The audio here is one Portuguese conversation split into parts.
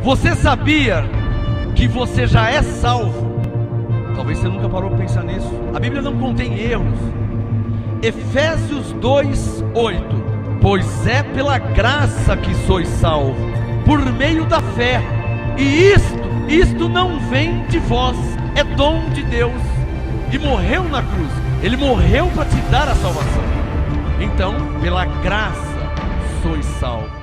Você sabia que você já é salvo? Talvez você nunca parou para pensar nisso. A Bíblia não contém erros. Efésios 2:8. Pois é pela graça que sois salvos, por meio da fé. E isto não vem de vós, é dom de Deus. E morreu na cruz. Ele morreu para te dar a salvação. Então, pela graça sois salvos.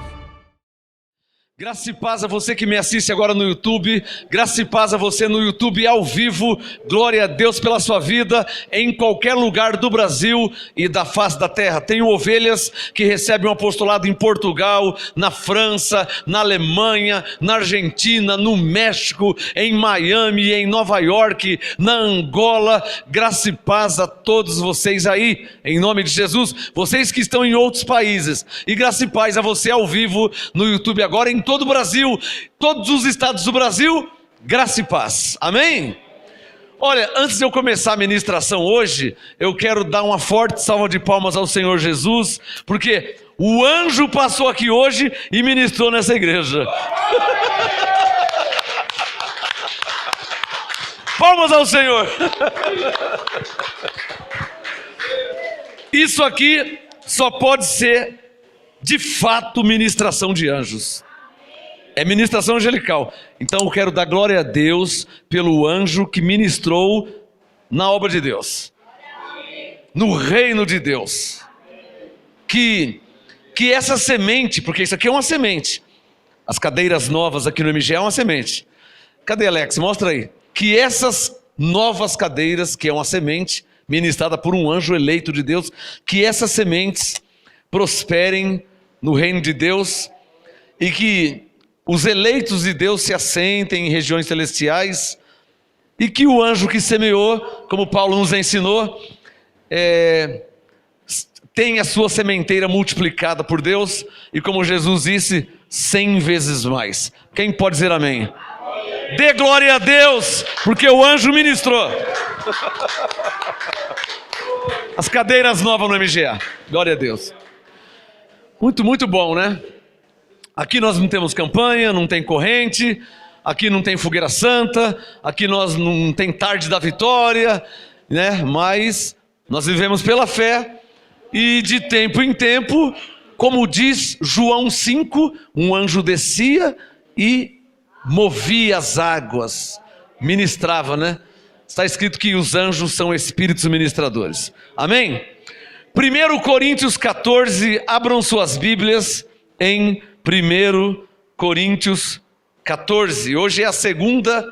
Graça e paz a você que me assiste agora no YouTube, graça e paz a você no YouTube ao vivo, glória a Deus pela sua vida, em qualquer lugar do Brasil e da face da terra. Tenho ovelhas que recebem um apostolado em Portugal, na França, na Alemanha, na Argentina, no México, em Miami, em Nova York, na Angola. Graça e paz a todos vocês aí, em nome de Jesus, vocês que estão em outros países, e graça e paz a você ao vivo no YouTube agora, em todo o Brasil, todos os estados do Brasil, graça e paz, amém? Olha, antes de eu começar a ministração hoje, eu quero dar uma forte salva de palmas ao Senhor Jesus, porque o anjo passou aqui hoje e ministrou nessa igreja. Palmas ao Senhor. Isso aqui só pode ser de fato ministração de anjos. É ministração angelical. Então eu quero dar glória a Deus pelo anjo que ministrou na obra de Deus, no reino de Deus. Que essa semente, porque isso aqui é uma semente. As cadeiras novas aqui no MG é uma semente. Cadê, Alex? Mostra aí. Que essas novas cadeiras, que é uma semente ministrada por um anjo eleito de Deus, que essas sementes prosperem no reino de Deus e que os eleitos de Deus se assentem em regiões celestiais e que o anjo que semeou, como Paulo nos ensinou, tenha a sua sementeira multiplicada por Deus e, como Jesus disse, 100 vezes mais. Quem pode dizer amém? Dê glória a Deus, porque o anjo ministrou. As cadeiras novas no MGA. Glória a Deus. Muito, muito bom, né? Aqui nós não temos campanha, não tem corrente, aqui não tem fogueira santa, aqui nós não tem tarde da vitória, né? Mas nós vivemos pela fé e de tempo em tempo, como diz João 5, um anjo descia e movia as águas, ministrava, né? Está escrito que os anjos são espíritos ministradores. Amém? 1 Coríntios 14, abram suas Bíblias em 1 Coríntios 14. Hoje é a segunda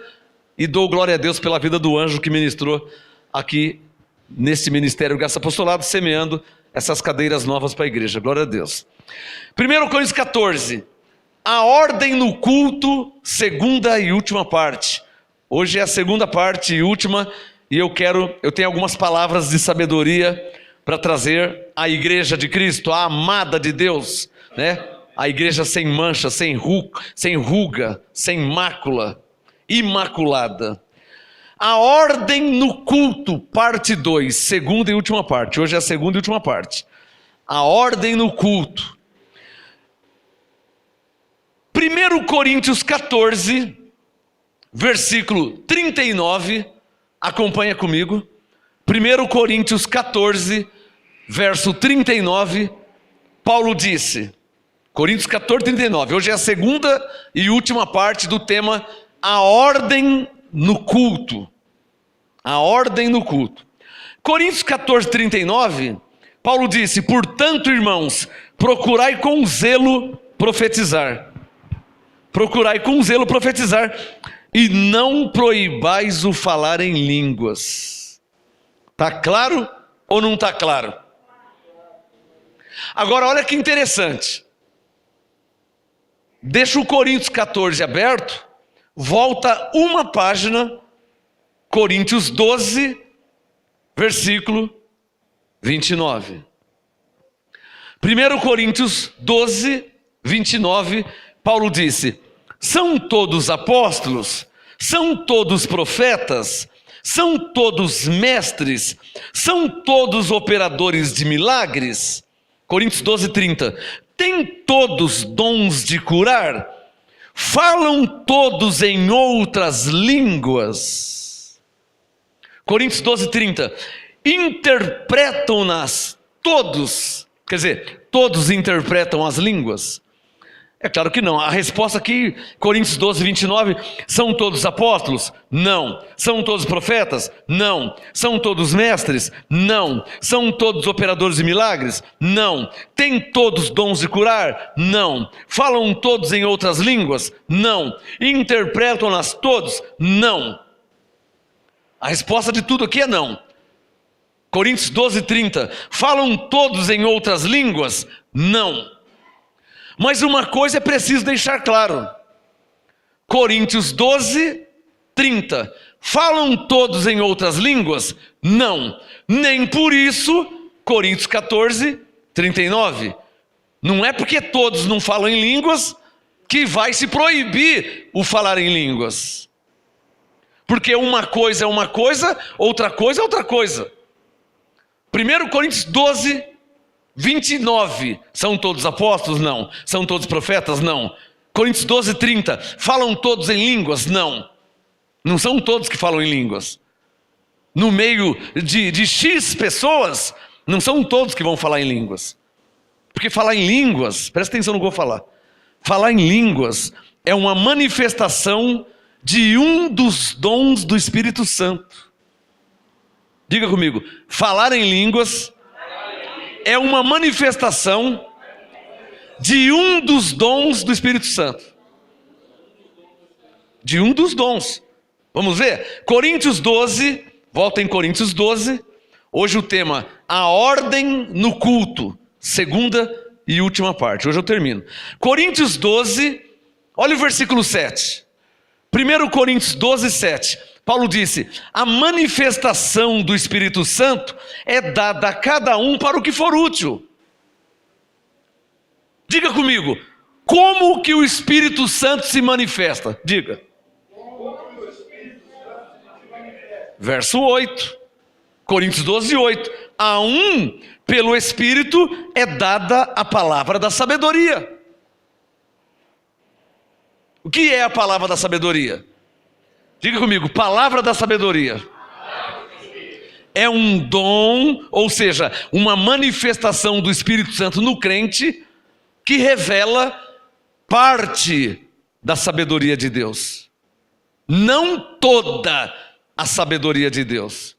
e dou glória a Deus pela vida do anjo que ministrou aqui nesse ministério Graça Apostolado, semeando essas cadeiras novas para a igreja. Glória a Deus. 1 Coríntios 14. A ordem no culto, segunda e última parte. Hoje é a segunda parte e última, e eu tenho algumas palavras de sabedoria para trazer à igreja de Cristo, a amada de Deus, né? A igreja sem mancha, sem ruga, sem mácula, imaculada. A ordem no culto, parte 2, segunda e última parte. Hoje é a segunda e última parte. A ordem no culto. 1 Coríntios 14, versículo 39, acompanha comigo. 1 Coríntios 14, verso 39, Paulo disse... Coríntios 14, 39. Hoje é a segunda e última parte do tema a ordem no culto. A ordem no culto. Coríntios 14, 39, Paulo disse: portanto, irmãos, procurai com zelo profetizar. Procurai com zelo profetizar e não proibais o falar em línguas. Está claro ou não está claro? Agora olha que interessante. Deixa o Coríntios 14 aberto, volta uma página, Coríntios 12, versículo 29. 1 Coríntios 12, 29, Paulo disse: são todos apóstolos? São todos profetas? São todos mestres? São todos operadores de milagres? Coríntios 12, 30. Têm todos dons de curar? falam todos em outras línguas. Coríntios 12:30, interpretam-nas todos, quer dizer, todos interpretam as línguas? É claro que não. A resposta aqui, Coríntios 12:29, são todos apóstolos? Não. São todos profetas? Não. São todos mestres? Não. São todos operadores de milagres? Não. Têm todos dons de curar? Não. Falam todos em outras línguas? Não. Interpretam-nas todos? Não. A resposta de tudo aqui é não. Coríntios 12:30, falam todos em outras línguas? Não. Mas uma coisa é preciso deixar claro. Coríntios 12:30, falam todos em outras línguas? Não. Nem por isso, Coríntios 14:39. Não é porque todos não falam em línguas que vai se proibir o falar em línguas. Porque uma coisa é uma coisa, outra coisa é outra coisa. 1 Coríntios 12:29, são todos apóstolos? Não. São todos profetas? Não. Coríntios 12:30, falam todos em línguas? Não. Não são todos que falam em línguas. No meio de X pessoas, não são todos que vão falar em línguas. Porque falar em línguas, presta atenção no que eu vou falar. Falar em línguas é uma manifestação de um dos dons do Espírito Santo. Diga comigo, falar em línguas é uma manifestação de um dos dons do Espírito Santo. De um dos dons. Vamos ver? Coríntios 12, volta em Coríntios 12. Hoje o tema, a ordem no culto. Segunda e última parte. Hoje eu termino. Coríntios 12, olha o versículo 7. 1 Coríntios 12:7. Paulo disse, a manifestação do Espírito Santo é dada a cada um para o que for útil. Diga comigo, como que o Espírito Santo se manifesta? Diga. Verso 8, Coríntios 12:8. A um, pelo Espírito, é dada a palavra da sabedoria. O que é a palavra da sabedoria? Diga comigo, palavra da sabedoria. É um dom, ou seja, uma manifestação do Espírito Santo no crente, que revela parte da sabedoria de Deus. Não toda a sabedoria de Deus.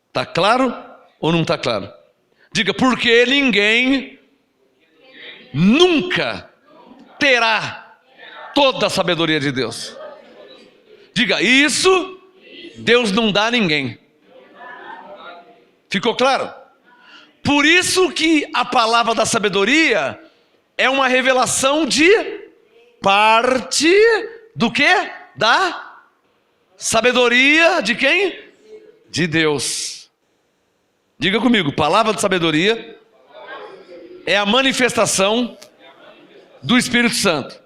Está claro ou não está claro? Diga, porque ninguém nunca terá toda a sabedoria de Deus. Diga, isso Deus não dá a ninguém. Ficou claro? Por isso que a palavra da sabedoria é uma revelação de parte do quê? Da sabedoria de quem? De Deus. Diga comigo, palavra de sabedoria é a manifestação do Espírito Santo,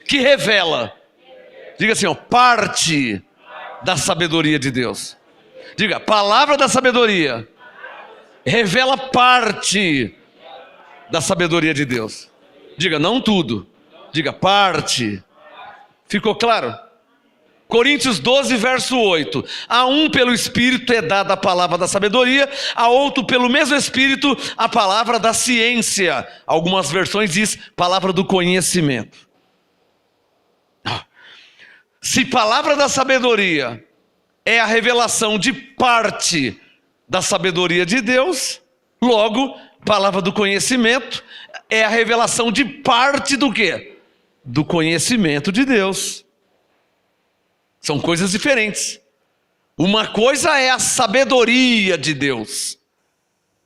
que revela, diga assim, ó, parte da sabedoria de Deus. Diga, palavra da sabedoria revela parte da sabedoria de Deus. Diga, não tudo. Diga, parte. Ficou claro? Coríntios 12, verso 8. A um pelo Espírito é dada a palavra da sabedoria, a outro pelo mesmo Espírito a palavra da ciência. Algumas versões diz palavra do conhecimento. Se palavra da sabedoria é a revelação de parte da sabedoria de Deus, logo, palavra do conhecimento é a revelação de parte do quê? Do conhecimento de Deus. São coisas diferentes. Uma coisa é a sabedoria de Deus.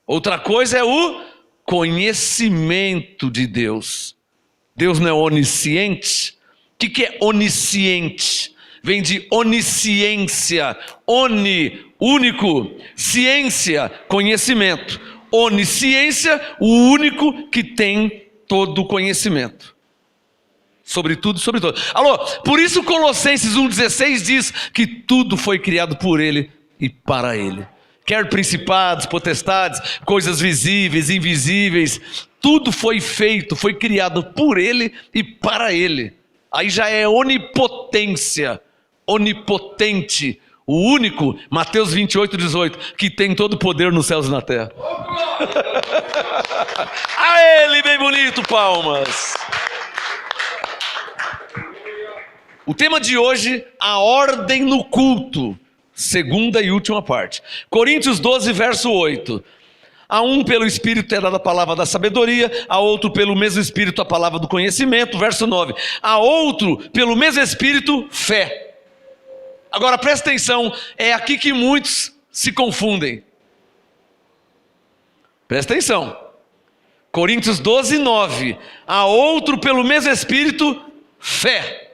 Outra coisa é o conhecimento de Deus. Deus não é onisciente? O que é onisciente? Vem de onisciência. Oni, único. Ciência, conhecimento. Onisciência, o único que tem todo o conhecimento. Sobre tudo e sobre todos. Alô, por isso Colossenses 1,16 diz que tudo foi criado por Ele e para Ele. Quer principados, potestades, coisas visíveis, invisíveis, tudo foi feito, foi criado por Ele e para Ele. Aí já é onipotência, onipotente, o único, Mateus 28:18, que tem todo o poder nos céus e na terra. A ele bem bonito, palmas. O tema de hoje, a ordem no culto, segunda e última parte. Coríntios 12, verso 8. A um pelo Espírito é dada a palavra da sabedoria, a outro pelo mesmo Espírito a palavra do conhecimento, verso 9. A outro pelo mesmo Espírito, fé. Agora presta atenção, é aqui que muitos se confundem. Presta atenção. Coríntios 12, 9. A outro pelo mesmo Espírito, fé.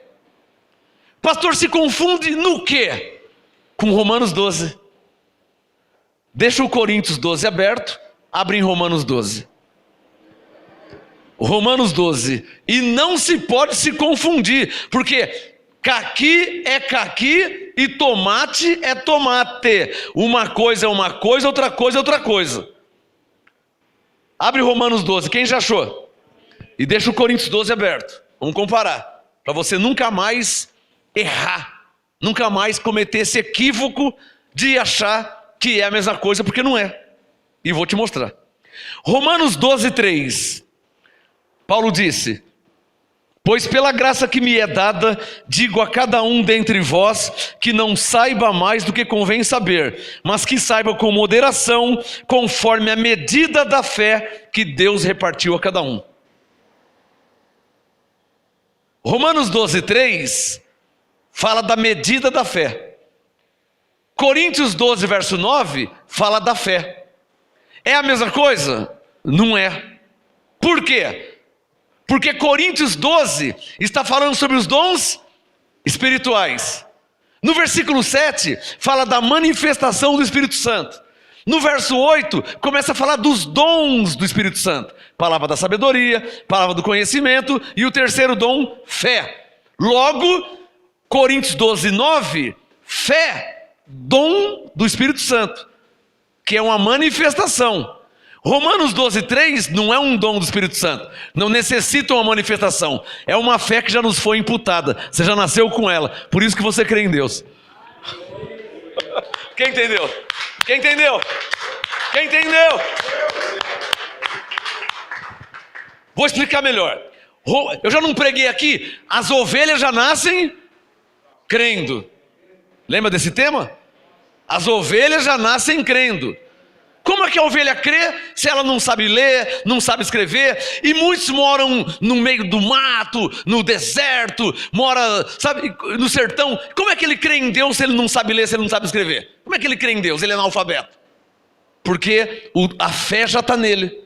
Pastor, se confunde no quê? Com Romanos 12. Deixa o Coríntios 12 aberto, abre em Romanos 12. Romanos 12. E não se pode se confundir, porque caqui é caqui e tomate é tomate. Uma coisa é uma coisa, outra coisa é outra coisa. Abre Romanos 12, quem já achou? E deixa o Coríntios 12 aberto. Vamos comparar, para você nunca mais errar, nunca mais cometer esse equívoco de achar que é a mesma coisa, porque não é. E vou te mostrar. Romanos 12, 3. Paulo disse: pois pela graça que me é dada, digo a cada um dentre vós, que não saiba mais do que convém saber, mas que saiba com moderação, conforme a medida da fé que Deus repartiu a cada um. Romanos 12, 3, fala da medida da fé. Coríntios 12, verso 9, fala da fé. É a mesma coisa? Não é. Por quê? Porque Coríntios 12 está falando sobre os dons espirituais. No versículo 7, fala da manifestação do Espírito Santo. No verso 8, começa a falar dos dons do Espírito Santo. Palavra da sabedoria, palavra do conhecimento e o terceiro dom, fé. Logo, Coríntios 12, 9, fé, dom do Espírito Santo, que é uma manifestação. Romanos 12, 3 não é um dom do Espírito Santo, não necessita uma manifestação, é uma fé que já nos foi imputada, você já nasceu com ela, por isso que você crê em Deus. Quem entendeu? Quem entendeu? Quem entendeu? Vou explicar melhor. Eu já não preguei aqui, as ovelhas já nascem crendo. Lembra desse tema? As ovelhas já nascem crendo. Como é que a ovelha crê se ela não sabe ler, não sabe escrever? E muitos moram no meio do mato, no deserto, mora, sabe, no sertão. Como é que ele crê em Deus se ele não sabe ler, se ele não sabe escrever? Como é que ele crê em Deus? Ele é analfabeto. Porque a fé já está nele.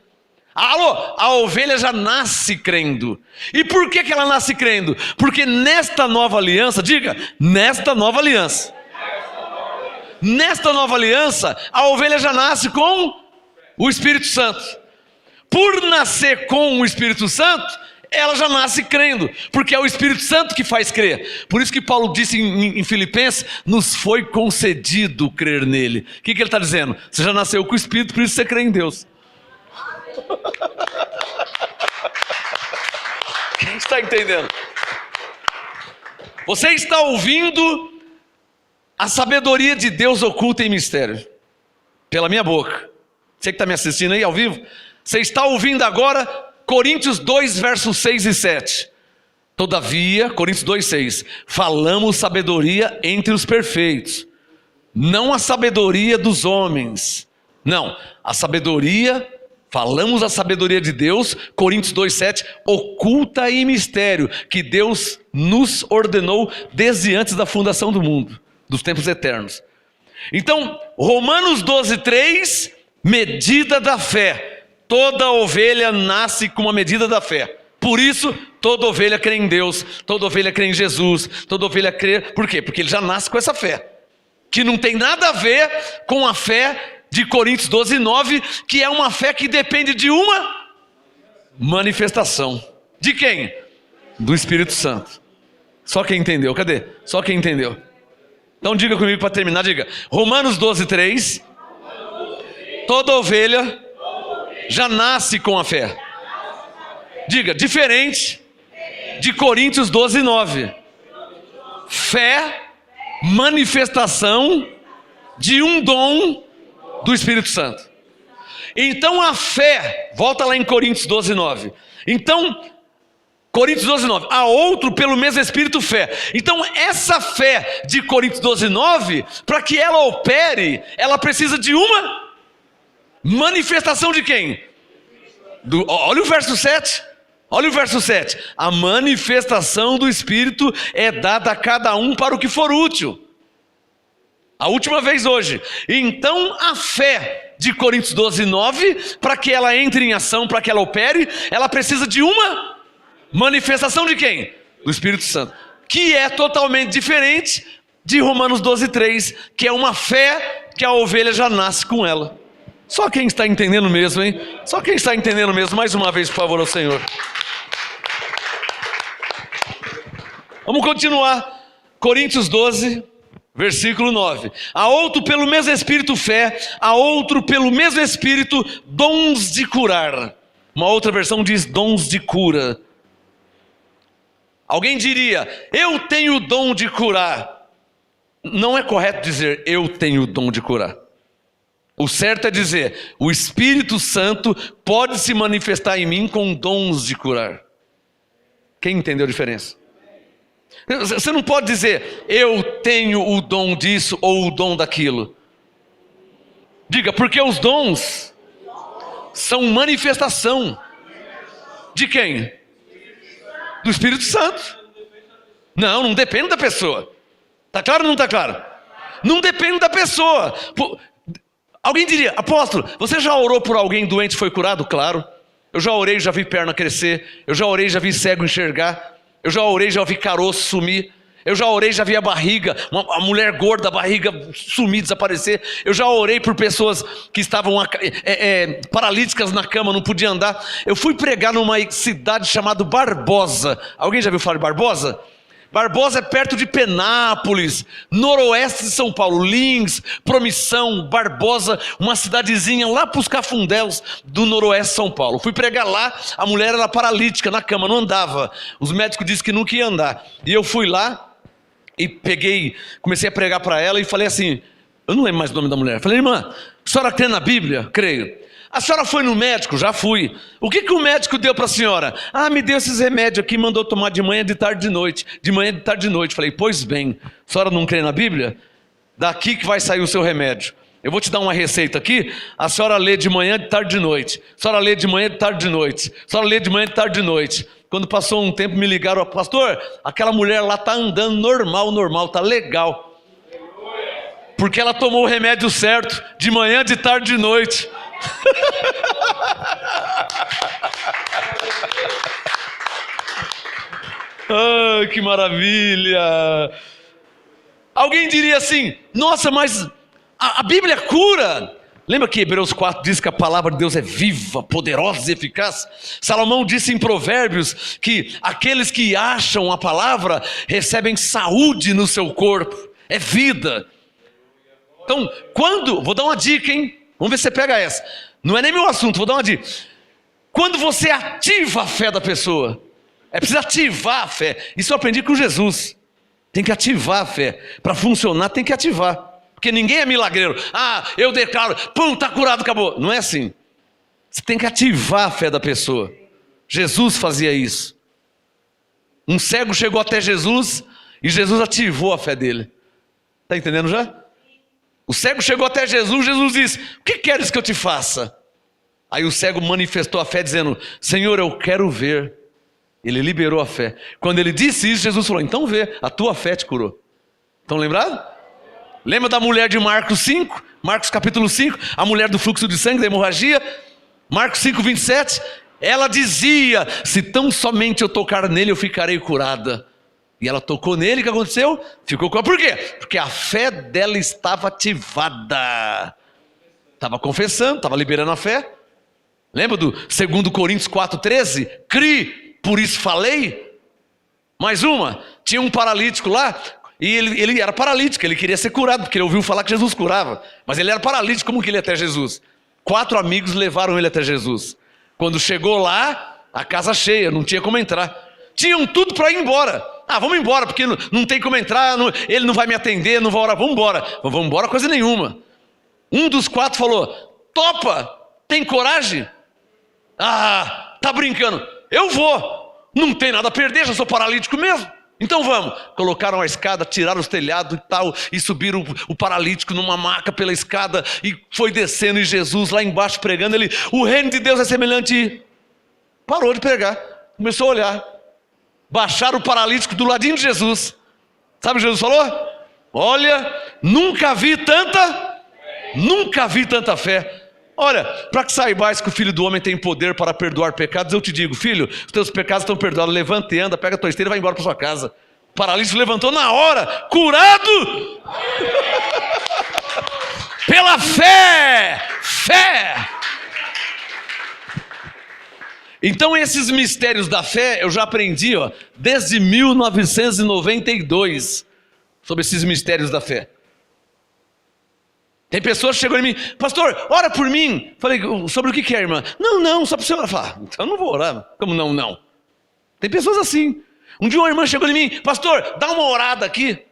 Alô, a ovelha já nasce crendo. E por que ela nasce crendo? Porque nesta nova aliança, diga, nesta nova aliança. Nesta nova aliança, a ovelha já nasce com o Espírito Santo. Por nascer com o Espírito Santo, ela já nasce crendo, porque é o Espírito Santo que faz crer. Por isso que Paulo disse em Filipenses, nos foi concedido crer nele. O que ele está dizendo? Você já nasceu com o Espírito, por isso você crê em Deus. Quem está entendendo? Você está ouvindo a sabedoria de Deus oculta em mistério, pela minha boca. Você que está me assistindo aí ao vivo, você está ouvindo agora Coríntios 2, versos 6 e 7. Todavia, Coríntios 2, 6, falamos sabedoria entre os perfeitos, não a sabedoria dos homens. Não, a sabedoria, falamos a sabedoria de Deus, Coríntios 2, 7, oculta em mistério, que Deus nos ordenou desde antes da fundação do mundo, dos tempos eternos. Então, Romanos 12, 3, medida da fé. Toda ovelha nasce com uma medida da fé. Por isso, toda ovelha crê em Deus, toda ovelha crê em Jesus, toda ovelha crê... Por quê? Porque ele já nasce com essa fé, que não tem nada a ver com a fé de Coríntios 12, 9, que é uma fé que depende de uma manifestação. De quem? Do Espírito Santo. Só quem entendeu, cadê? Só quem entendeu. Então diga comigo para terminar, diga. Romanos 12, 3. Toda ovelha já nasce com a fé. Diga, diferente de Coríntios 12, 9. Fé, manifestação de um dom do Espírito Santo. Então a fé, volta lá em Coríntios 12, 9. Então, Coríntios 12, 9. Há outro pelo mesmo Espírito fé. Então essa fé de Coríntios 12, 9, para que ela opere, ela precisa de uma manifestação de quem? Olha o verso 7. Olha o verso 7. A manifestação do Espírito é dada a cada um para o que for útil. A última vez hoje. Então a fé de Coríntios 12, 9, para que ela entre em ação, para que ela opere, ela precisa de uma manifestação de quem? Do Espírito Santo. Que é totalmente diferente de Romanos 12, 3, que é uma fé que a ovelha já nasce com ela. Só quem está entendendo mesmo, hein? Só quem está entendendo mesmo. Mais uma vez, por favor, ao Senhor. Vamos continuar. Coríntios 12, versículo 9. A outro pelo mesmo Espírito fé, a outro pelo mesmo Espírito dons de curar. Uma outra versão diz dons de cura. Alguém diria, eu tenho o dom de curar. Não é correto dizer, eu tenho o dom de curar. O certo é dizer, o Espírito Santo pode se manifestar em mim com dons de curar. Quem entendeu a diferença? Você não pode dizer, eu tenho o dom disso ou o dom daquilo. Diga, porque os dons são manifestação de quem? Do Espírito Santo. Não depende da pessoa. Está claro ou não está claro? Não depende da pessoa. Alguém diria, apóstolo, você já orou por alguém doente e foi curado? Claro. Eu já orei, já vi perna crescer. Eu já orei, já vi cego enxergar. Eu já orei, já vi caroço sumir. Eu já orei, já vi a barriga, a mulher gorda, a barriga sumir, desaparecer. Eu já orei por pessoas que estavam paralíticas na cama, não podiam andar. Eu fui pregar numa cidade chamada Barbosa. Alguém já viu falar de Barbosa? Barbosa é perto de Penápolis, noroeste de São Paulo, Lins, Promissão, Barbosa, uma cidadezinha lá para os Cafundéus do noroeste de São Paulo. Fui pregar lá, a mulher era paralítica na cama, não andava. Os médicos disseram que nunca ia andar. E eu fui lá e comecei a pregar para ela e falei assim, eu não lembro mais o nome da mulher. Falei, irmã, a senhora crê na Bíblia? Creio. A senhora foi no médico? Já fui. O que o médico deu para a senhora? Me deu esses remédios aqui, mandou tomar de manhã, de tarde, de noite. De manhã, de tarde, de noite. Falei, pois bem, a senhora não crê na Bíblia? Daqui que vai sair o seu remédio. Eu vou te dar uma receita aqui, a senhora lê de manhã, de tarde, de noite. A senhora lê de manhã, de tarde, de noite. A senhora lê de manhã, de tarde, de noite. Quando passou um tempo, me ligaram, pastor, aquela mulher lá está andando normal, está legal. Porque ela tomou o remédio certo, de manhã, de tarde, de noite. Ai, que maravilha! Alguém diria assim, nossa, mas a Bíblia cura. Lembra que Hebreus 4 diz que a palavra de Deus é viva, poderosa e eficaz? Salomão disse em Provérbios que aqueles que acham a palavra recebem saúde no seu corpo, é vida. Então, vou dar uma dica, hein? Vamos ver se você pega essa. Não é nem meu assunto, vou dar uma dica. Quando você ativa a fé da pessoa, é preciso ativar a fé. Isso eu aprendi com Jesus. Tem que ativar a fé. Para funcionar, tem que ativar. Porque ninguém é milagreiro. Eu declaro, está curado, acabou. Não é assim. Você tem que ativar a fé da pessoa. Jesus fazia isso. Um cego chegou até Jesus e Jesus ativou a fé dele. Está entendendo já? O cego chegou até Jesus, Jesus disse, o que queres que eu te faça? Aí o cego manifestou a fé dizendo, Senhor, eu quero ver. Ele liberou a fé. Quando ele disse isso, Jesus falou, então vê, a tua fé te curou. Estão lembrados? Lembra da mulher de Marcos 5? Marcos capítulo 5, a mulher do fluxo de sangue, da hemorragia? Marcos 5, 27, ela dizia, se tão somente eu tocar nele, eu ficarei curada. E ela tocou nele, o que aconteceu? Ficou curada. Por quê? Porque a fé dela estava ativada. Estava confessando, estava liberando a fé. Lembra do 2 Coríntios 4,13? Cri, por isso falei. Mais uma, tinha um paralítico lá, e ele era paralítico, ele queria ser curado, porque ele ouviu falar que Jesus curava. Mas ele era paralítico, como que ele ia até Jesus? 4 amigos levaram ele até Jesus. Quando chegou lá, a casa cheia, não tinha como entrar. Tinham tudo para ir embora. Vamos embora, porque não tem como entrar, ele não vai me atender, não vai orar, vamos embora. Vamos embora coisa nenhuma. Um dos 4 falou, topa, tem coragem? Tá brincando. Eu vou, não tem nada a perder, já sou paralítico mesmo. Então vamos. Colocaram a escada, tiraram os telhados e tal, e subiram o paralítico numa maca pela escada, e foi descendo, e Jesus lá embaixo pregando, o reino de Deus é semelhante. Parou de pregar, começou a olhar. Baixaram o paralítico do ladinho de Jesus. Sabe o que Jesus falou? Olha, nunca vi tanta fé. Olha, para que saibais que o Filho do Homem tem poder para perdoar pecados, eu te digo, filho, os teus pecados estão perdoados, levanta e anda, pega a tua esteira e vai embora para sua casa. O paralítico levantou na hora, curado! Pela fé! Então esses mistérios da fé, eu já aprendi, desde 1992, sobre esses mistérios da fé. Tem pessoas que chegam em mim, pastor, ora por mim. Falei, sobre o que é, irmã? Não, só para você orar. Fala, então eu não vou orar. Como não? Tem pessoas assim. Um dia uma irmã chegou em mim, pastor, dá uma orada aqui.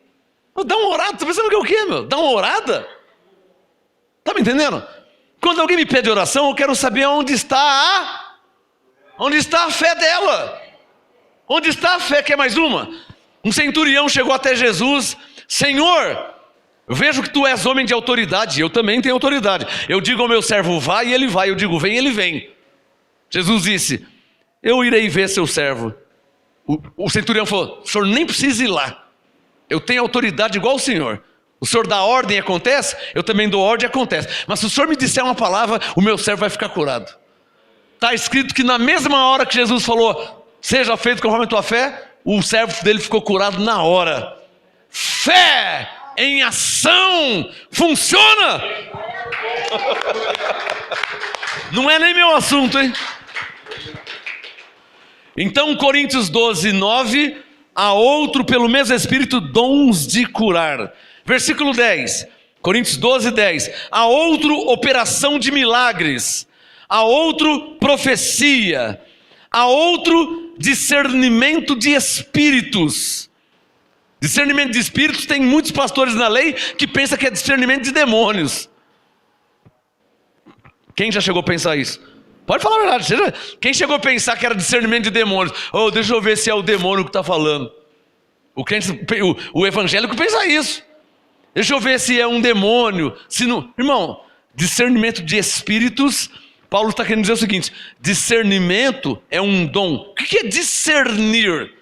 Dá uma orada? Tá pensando que é o quê, meu? Dá uma orada? Tá me entendendo? Quando alguém me pede oração, eu quero saber onde está a fé dela. Onde está a fé? Quer mais uma? Um centurião chegou até Jesus, Senhor, eu vejo que tu és homem de autoridade, eu também tenho autoridade. Eu digo ao meu servo, vai, e ele vai. Eu digo, vem, ele vem. Jesus disse, eu irei ver seu servo. O centurião falou, o senhor nem precisa ir lá. Eu tenho autoridade igual o senhor. O senhor dá ordem e acontece, eu também dou ordem e acontece. Mas se o senhor me disser uma palavra, o meu servo vai ficar curado. Está escrito que na mesma hora que Jesus falou, seja feito conforme a tua fé, o servo dele ficou curado na hora. Fé em ação funciona. Não é nem meu assunto, hein? Então Coríntios 12, 9, há outro pelo mesmo Espírito dons de curar. Versículo 10, Coríntios 12, 10, há outro operação de milagres, há outro profecia, há outro discernimento de espíritos. Discernimento de espíritos, tem muitos pastores na lei que pensam que é discernimento de demônios. Quem já chegou a pensar isso? Pode falar a verdade. Quem chegou a pensar que era discernimento de demônios? Deixa eu ver se é o demônio que está falando. O evangélico pensa isso. Deixa eu ver se é um demônio. Se não... Irmão, discernimento de espíritos, Paulo está querendo dizer o seguinte, discernimento é um dom. O que é discernir?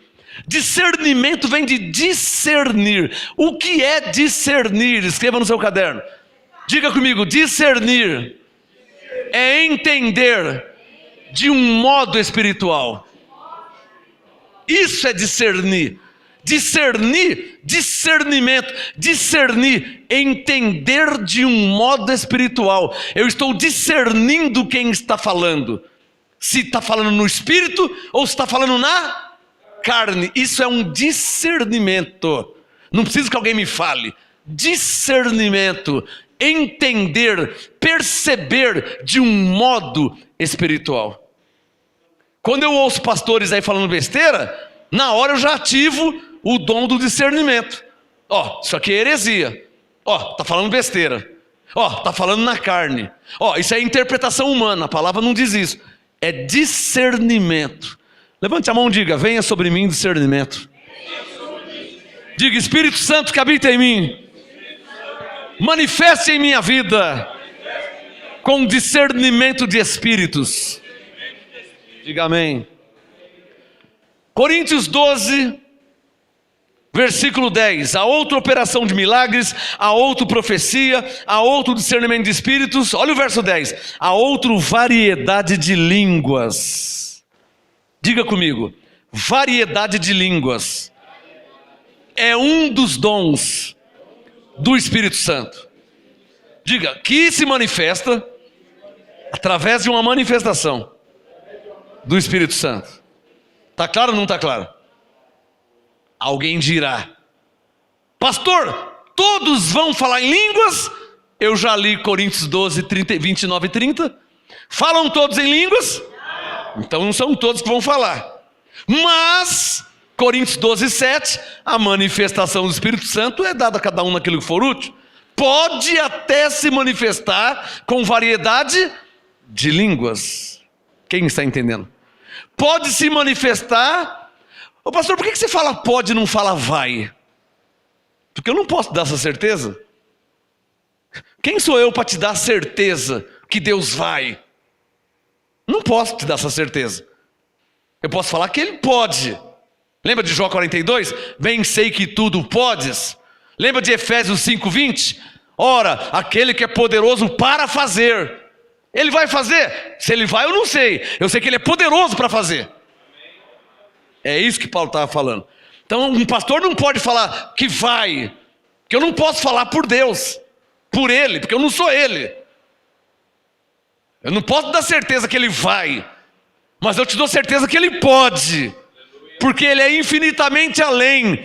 Discernimento vem de discernir. O que é discernir? Escreva no seu caderno. Diga comigo, discernir é entender de um modo espiritual. Isso é discernir. Discernimento, discernir, entender de um modo espiritual. Eu estou discernindo quem está falando. Se está falando no espírito ou se está falando na carne. Isso é um discernimento. Não preciso que alguém me fale. Discernimento, entender, perceber de um modo espiritual. Quando eu ouço pastores aí falando besteira, na hora eu já ativo o dom do discernimento. Isso aqui é heresia. Está falando besteira. Está falando na carne. Isso é interpretação humana, a palavra não diz isso. É discernimento. Levante a mão e diga, venha sobre mim discernimento. Diga, Espírito Santo que habita em mim, manifeste em minha vida com discernimento de espíritos. Diga amém. Coríntios 12, versículo 10, há outra operação de milagres, há outra profecia, há outro discernimento de espíritos. Olha o verso 10, há outra variedade de línguas. Diga comigo, variedade de línguas é um dos dons do Espírito Santo. Diga, que se manifesta através de uma manifestação do Espírito Santo. Está claro ou não está claro? Alguém dirá, pastor, todos vão falar em línguas? Eu já li Coríntios 12, 29 e 30. Falam todos em línguas? Então não são todos que vão falar. Mas, Coríntios 12, 7, a manifestação do Espírito Santo é dada a cada um naquilo que for útil. Pode até se manifestar com variedade de línguas. Quem está entendendo? Pode se manifestar. Ô pastor, por que você fala pode e não fala vai? Porque eu não posso dar essa certeza. Quem sou eu para te dar certeza que Deus vai? Não posso te dar essa certeza. Eu posso falar que Ele pode. Lembra de Jó 42? Bem sei que tudo podes. Lembra de Efésios 5:20? Ora, aquele que é poderoso para fazer. Ele vai fazer? Se Ele vai, eu não sei. Eu sei que Ele é poderoso para fazer. É isso que Paulo estava falando. Então um pastor não pode falar que vai. Porque eu não posso falar por Deus. Por Ele, porque eu não sou Ele. Eu não posso dar certeza que Ele vai. Mas eu te dou certeza que Ele pode. Porque Ele é infinitamente além.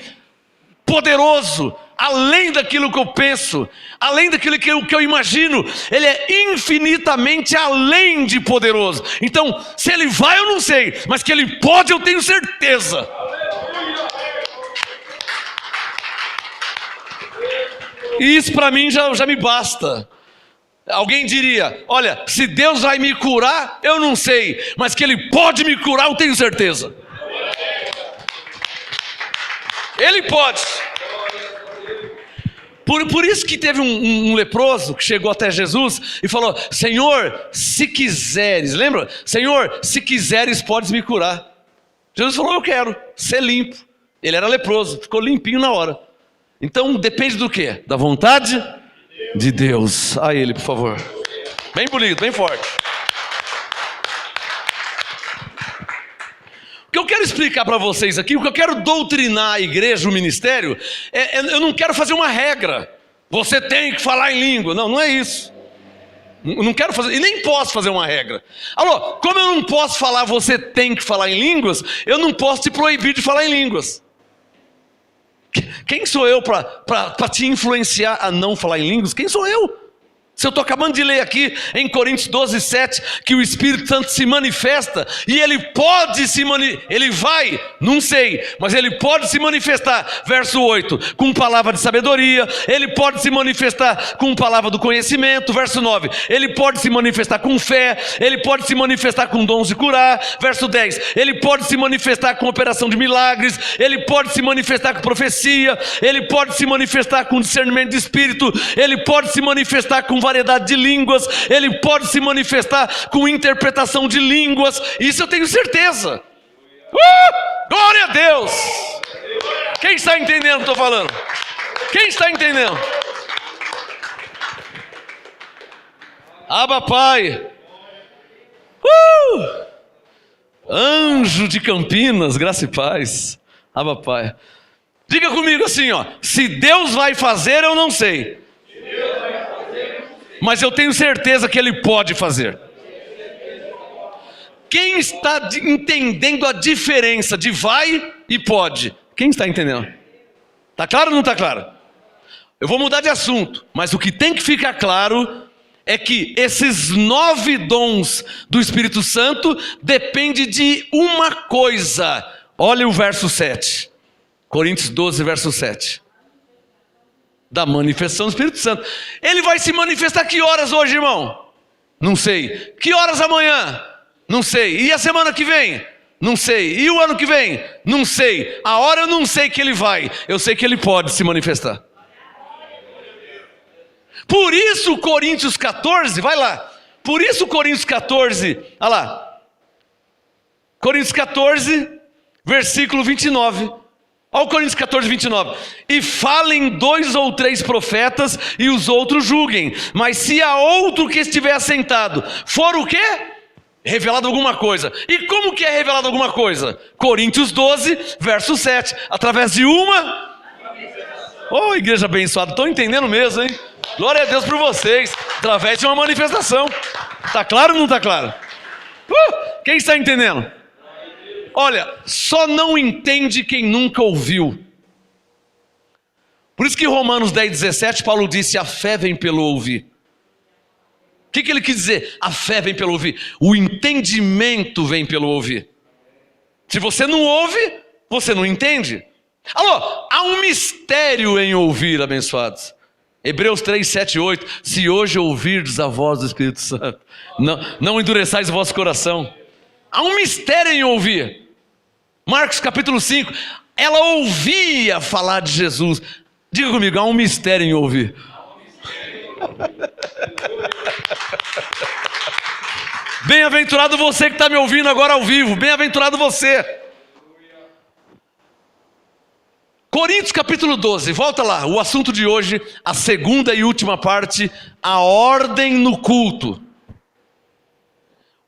Poderoso. Além daquilo que eu penso, além daquilo que eu imagino, Ele é infinitamente além de poderoso. Então, se Ele vai eu não sei, mas que Ele pode eu tenho certeza. E isso para mim já me basta. Alguém diria, olha, se Deus vai me curar, eu não sei, mas que Ele pode me curar eu tenho certeza. Ele pode. Por isso que teve um leproso que chegou até Jesus e falou, Senhor, se quiseres, lembra? Senhor, se quiseres podes me curar. Jesus falou, eu quero ser limpo. Ele era leproso, ficou limpinho na hora. Então depende do quê? Da vontade de Deus. A Ele, por favor. Bem bonito, bem forte. O que eu quero explicar para vocês aqui, o que eu quero doutrinar a igreja, o ministério, eu não quero fazer uma regra. Você tem que falar em língua. Não, não é isso. Eu não quero fazer, e nem posso fazer uma regra. Alô, como eu não posso falar você tem que falar em línguas, eu não posso te proibir de falar em línguas. Quem sou eu para te influenciar a não falar em línguas? Quem sou eu? Se eu estou acabando de ler aqui em Coríntios 12, 7, que o Espírito Santo se manifesta, e ele pode ele vai, não sei, mas ele pode se manifestar, verso 8, com palavra de sabedoria, ele pode se manifestar com palavra do conhecimento, verso 9, ele pode se manifestar com fé, ele pode se manifestar com dons de curar, verso 10, ele pode se manifestar com operação de milagres, ele pode se manifestar com profecia, ele pode se manifestar com discernimento de espírito, ele pode se manifestar com variedade de línguas, ele pode se manifestar com interpretação de línguas, isso eu tenho certeza. Glória a Deus! Quem está entendendo o que eu estou falando? Quem está entendendo? Abba Pai, anjo de Campinas, graça e paz. Abba Pai, diga comigo assim, ó, se Deus vai fazer eu não sei, mas eu tenho certeza que Ele pode fazer. Quem está entendendo a diferença de vai e pode? Quem está entendendo? Está claro ou não está claro? Eu vou mudar de assunto, mas o que tem que ficar claro é que esses 9 dons do Espírito Santo dependem de uma coisa. Olha o verso 7. Coríntios 12, verso 7. Da manifestação do Espírito Santo. Ele vai se manifestar que horas hoje, irmão? Não sei. Que horas amanhã? Não sei. E a semana que vem? Não sei. E o ano que vem? Não sei. A hora eu não sei que ele vai. Eu sei que ele pode se manifestar. Por isso Coríntios 14, vai lá. Por isso Coríntios 14, olha lá. Coríntios 14, versículo 29. Olha o Coríntios 14, 29. E falem 2 ou 3 profetas e os outros julguem. Mas se há outro que estiver assentado, for o quê? Revelado alguma coisa. E como que é revelado alguma coisa? Coríntios 12, verso 7. Através de uma... Oh, igreja abençoada. Estão entendendo mesmo, hein? Glória a Deus por vocês. Através de uma manifestação. Está claro ou não está claro? Quem está entendendo? Olha, só não entende quem nunca ouviu. Por isso que em Romanos 10, 17, Paulo disse, a fé vem pelo ouvir. O que ele quis dizer? A fé vem pelo ouvir. O entendimento vem pelo ouvir. Se você não ouve, você não entende. Alô, há um mistério em ouvir, abençoados. Hebreus 3, 7 e 8. Se hoje ouvirdes a voz do Espírito Santo, não endureçais o vosso coração. Há um mistério em ouvir. Marcos capítulo 5. Ela ouvia falar de Jesus. Diga comigo, há um mistério em ouvir. Bem-aventurado você que está me ouvindo agora ao vivo. Bem-aventurado você. Coríntios capítulo 12, volta lá. O assunto de hoje, a segunda e última parte, a ordem no culto.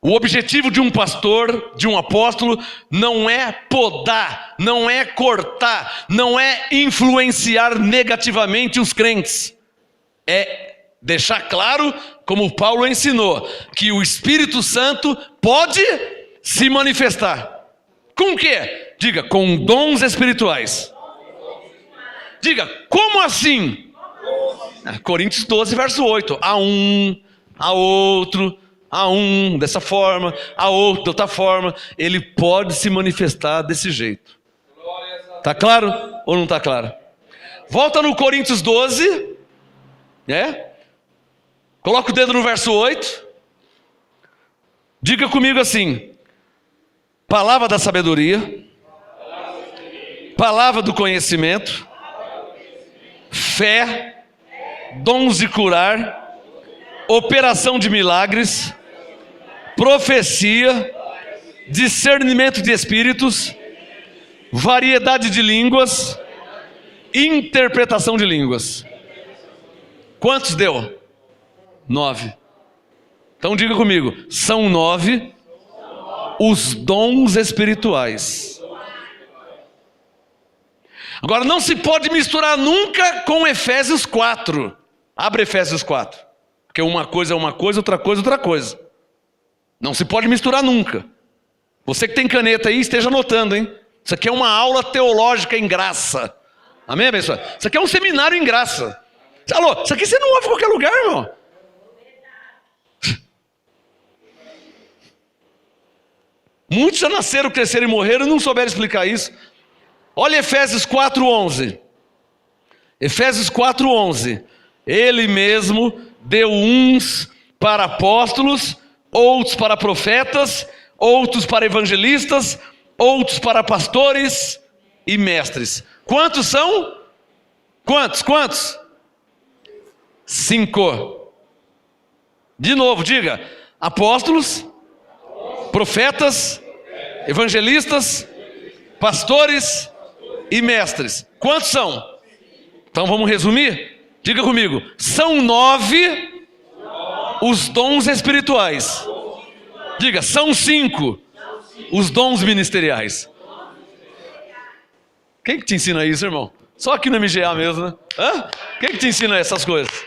O objetivo de um pastor, de um apóstolo, não é podar, não é cortar, não é influenciar negativamente os crentes. É deixar claro, como Paulo ensinou, que o Espírito Santo pode se manifestar. Com o quê? Diga, com dons espirituais. Diga, como assim? Coríntios 12, verso 8. A um, a outro, a um dessa forma, a outro de outra forma. Ele pode se manifestar desse jeito. Tá claro ou não tá claro? Volta no Coríntios 12. Coloca o dedo no verso 8. Diga comigo assim: palavra da sabedoria, palavra do conhecimento, fé, dons de curar, operação de milagres, profecia, discernimento de espíritos, variedade de línguas, interpretação de línguas. Quantos deu? 9. Então diga comigo, são 9 os dons espirituais. Agora não se pode misturar nunca com Efésios 4. Abre Efésios 4. Porque uma coisa é uma coisa, outra coisa é outra coisa. Não se pode misturar nunca. Você que tem caneta aí, esteja anotando, hein? Isso aqui é uma aula teológica em graça. Amém, abençoado? Isso aqui é um seminário em graça. Alô, isso aqui você não ouve em qualquer lugar, irmão. Muitos já nasceram, cresceram e morreram e não souberam explicar isso. Olha Efésios 4:11. Efésios 4:11. Ele mesmo deu uns para apóstolos, outros para profetas, outros para evangelistas, outros para pastores e mestres. Quantos são? Quantos? 5. De novo, diga: apóstolos, profetas, evangelistas, pastores e mestres. Quantos são? Então vamos resumir? Diga comigo: são 9 os dons espirituais. Diga, são 5 os dons ministeriais. Quem que te ensina isso, irmão? Só aqui no MGA mesmo, né? Quem que te ensina essas coisas?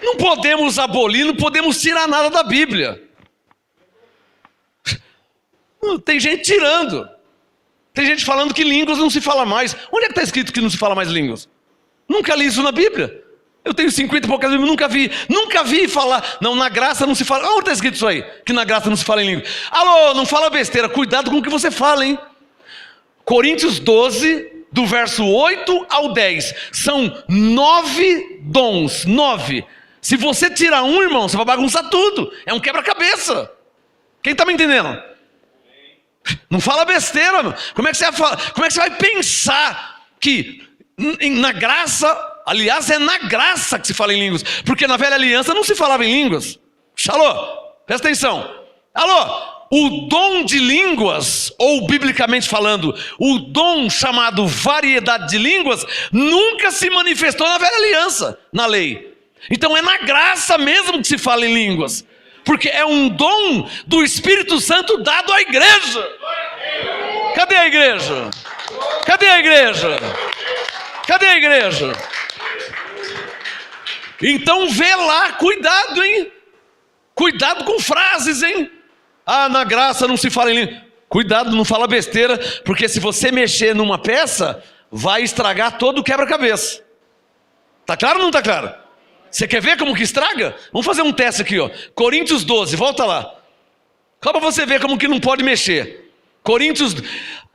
Não podemos abolir, não podemos tirar nada da Bíblia. Tem gente tirando. Tem gente falando que línguas não se fala mais. Onde é que está escrito que não se fala mais línguas? Nunca li isso na Bíblia. Eu tenho 50 e poucas Bíblias, nunca vi falar. Não, na graça não se fala. Onde está escrito isso aí? Que na graça não se fala em língua. Alô, não fala besteira. Cuidado com o que você fala, hein? Coríntios 12, do verso 8 ao 10. São 9 dons. 9. Se você tirar um, irmão, você vai bagunçar tudo. É um quebra-cabeça. Quem está me entendendo? Não fala besteira, meu. Como é que você vai pensar que na graça, aliás, é na graça que se fala em línguas, porque na velha aliança não se falava em línguas. Alô, presta atenção. Alô, o dom de línguas, ou biblicamente falando, o dom chamado variedade de línguas, nunca se manifestou na velha aliança, na lei. Então é na graça mesmo que se fala em línguas, porque é um dom do Espírito Santo dado à igreja. Cadê a igreja? Cadê a igreja? Cadê a igreja? Então vê lá, cuidado, hein? Cuidado com frases, hein? Na graça não se fala em língua. Cuidado, não fala besteira, porque se você mexer numa peça, vai estragar todo o quebra-cabeça. Tá claro ou não tá claro? Você quer ver como que estraga? Vamos fazer um teste aqui, ó. Coríntios 12, volta lá. Só para você ver como que não pode mexer. Coríntios,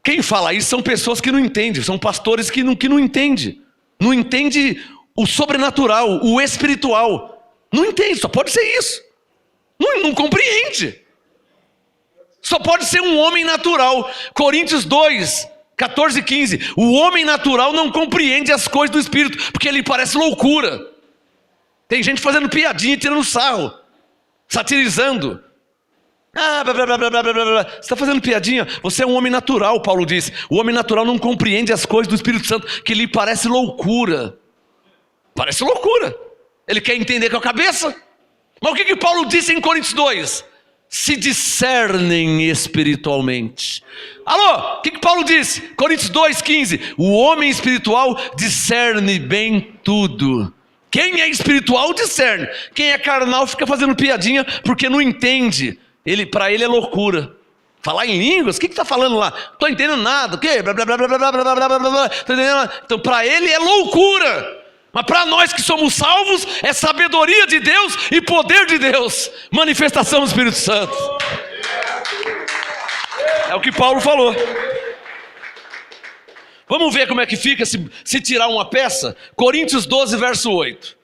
quem fala isso são pessoas que não entendem, são pastores que não entendem. Não entende o sobrenatural, o espiritual. Não entende, só pode ser isso. Não compreende. Só pode ser um homem natural. Coríntios 2, 14 e 15. O homem natural não compreende as coisas do Espírito, porque ele parece loucura. Tem gente fazendo piadinha, tirando sarro, satirizando. Blá, blá, blá, blá, blá, blá, blá. Você está fazendo piadinha? Você é um homem natural, Paulo disse. O homem natural não compreende as coisas do Espírito Santo, que lhe parece loucura. Parece loucura. Ele quer entender com a cabeça. Mas o que Paulo disse em Coríntios 2? Se discernem espiritualmente. Alô, o que Paulo disse? Coríntios 2,15. O homem espiritual discerne bem tudo. Quem é espiritual discerne. Quem é carnal fica fazendo piadinha porque não entende. Para ele é loucura. Falar em línguas? O que está falando lá? Estou entendendo nada. O quê? Blá, blá, blá, blá, blá, blá, blá, blá, blá. Então para ele é loucura. Mas para nós que somos salvos, é sabedoria de Deus e poder de Deus. Manifestação do Espírito Santo. É o que Paulo falou. Vamos ver como é que fica se tirar uma peça? Coríntios 12, verso 8.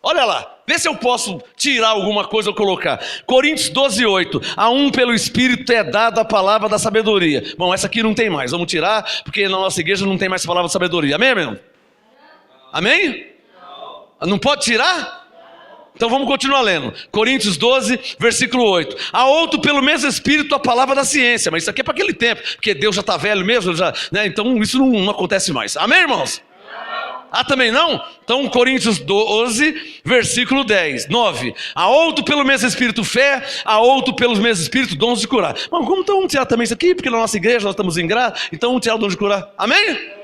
Olha lá, vê se eu posso tirar alguma coisa ou colocar. Coríntios 12, 8. A um pelo Espírito é dada a palavra da sabedoria. Bom, essa aqui não tem mais. Vamos tirar, porque na nossa igreja não tem mais palavra de sabedoria. Amém, meu irmão? Amém? Não pode tirar? Então vamos continuar lendo. Coríntios 12, versículo 8. A outro pelo mesmo Espírito a palavra da ciência. Mas isso aqui é para aquele tempo, porque Deus já está velho mesmo, né? Então isso não acontece mais. Amém, irmãos? Ah, também não? Então Coríntios 12, versículo 10, 9. A outro pelo mesmo Espírito fé, a outro pelo mesmo Espírito dons de curar. Mas como então vamos tirar também isso aqui? Porque na nossa igreja nós estamos em graça, então vamos tirar o dom de curar. Amém?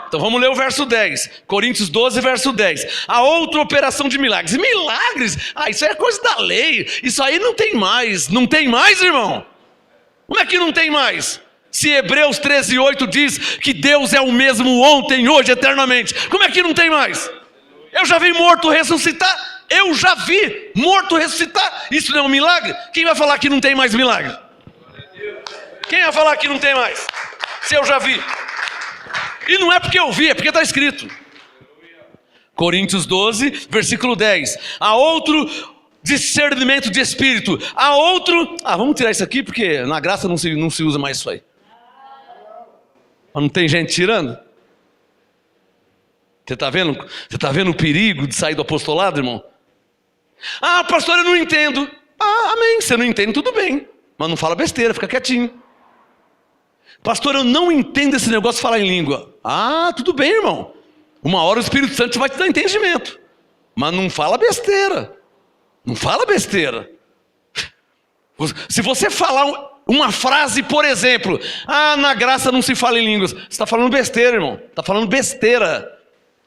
Então vamos ler o verso 10. Coríntios 12, verso 10. A outra operação de milagres. Milagres? Ah, isso é coisa da lei. Isso aí não tem mais. Não tem mais, irmão? Como é que não tem mais? Se Hebreus 13, 8 diz que Deus é o mesmo ontem, hoje, eternamente. Como é que não tem mais? Eu já vi morto ressuscitar. Eu já vi morto ressuscitar. Isso não é um milagre? Quem vai falar que não tem mais milagre? Quem vai falar que não tem mais? Se eu já vi. E não é porque eu vi, é porque está escrito. Coríntios 12, versículo 10. A outro discernimento de espírito. A outro... vamos tirar isso aqui porque na graça não se usa mais isso aí. Mas não tem gente tirando? Você está vendo? Você está vendo o perigo de sair do apostolado, irmão? Pastor, eu não entendo. Amém, você não entende, tudo bem. Mas não fala besteira, fica quietinho. Pastor, eu não entendo esse negócio de falar em língua. Tudo bem, irmão. Uma hora o Espírito Santo vai te dar entendimento. Mas não fala besteira. Não fala besteira. Se você falar uma frase, por exemplo, na graça não se fala em línguas. Você está falando besteira, irmão. Está falando besteira.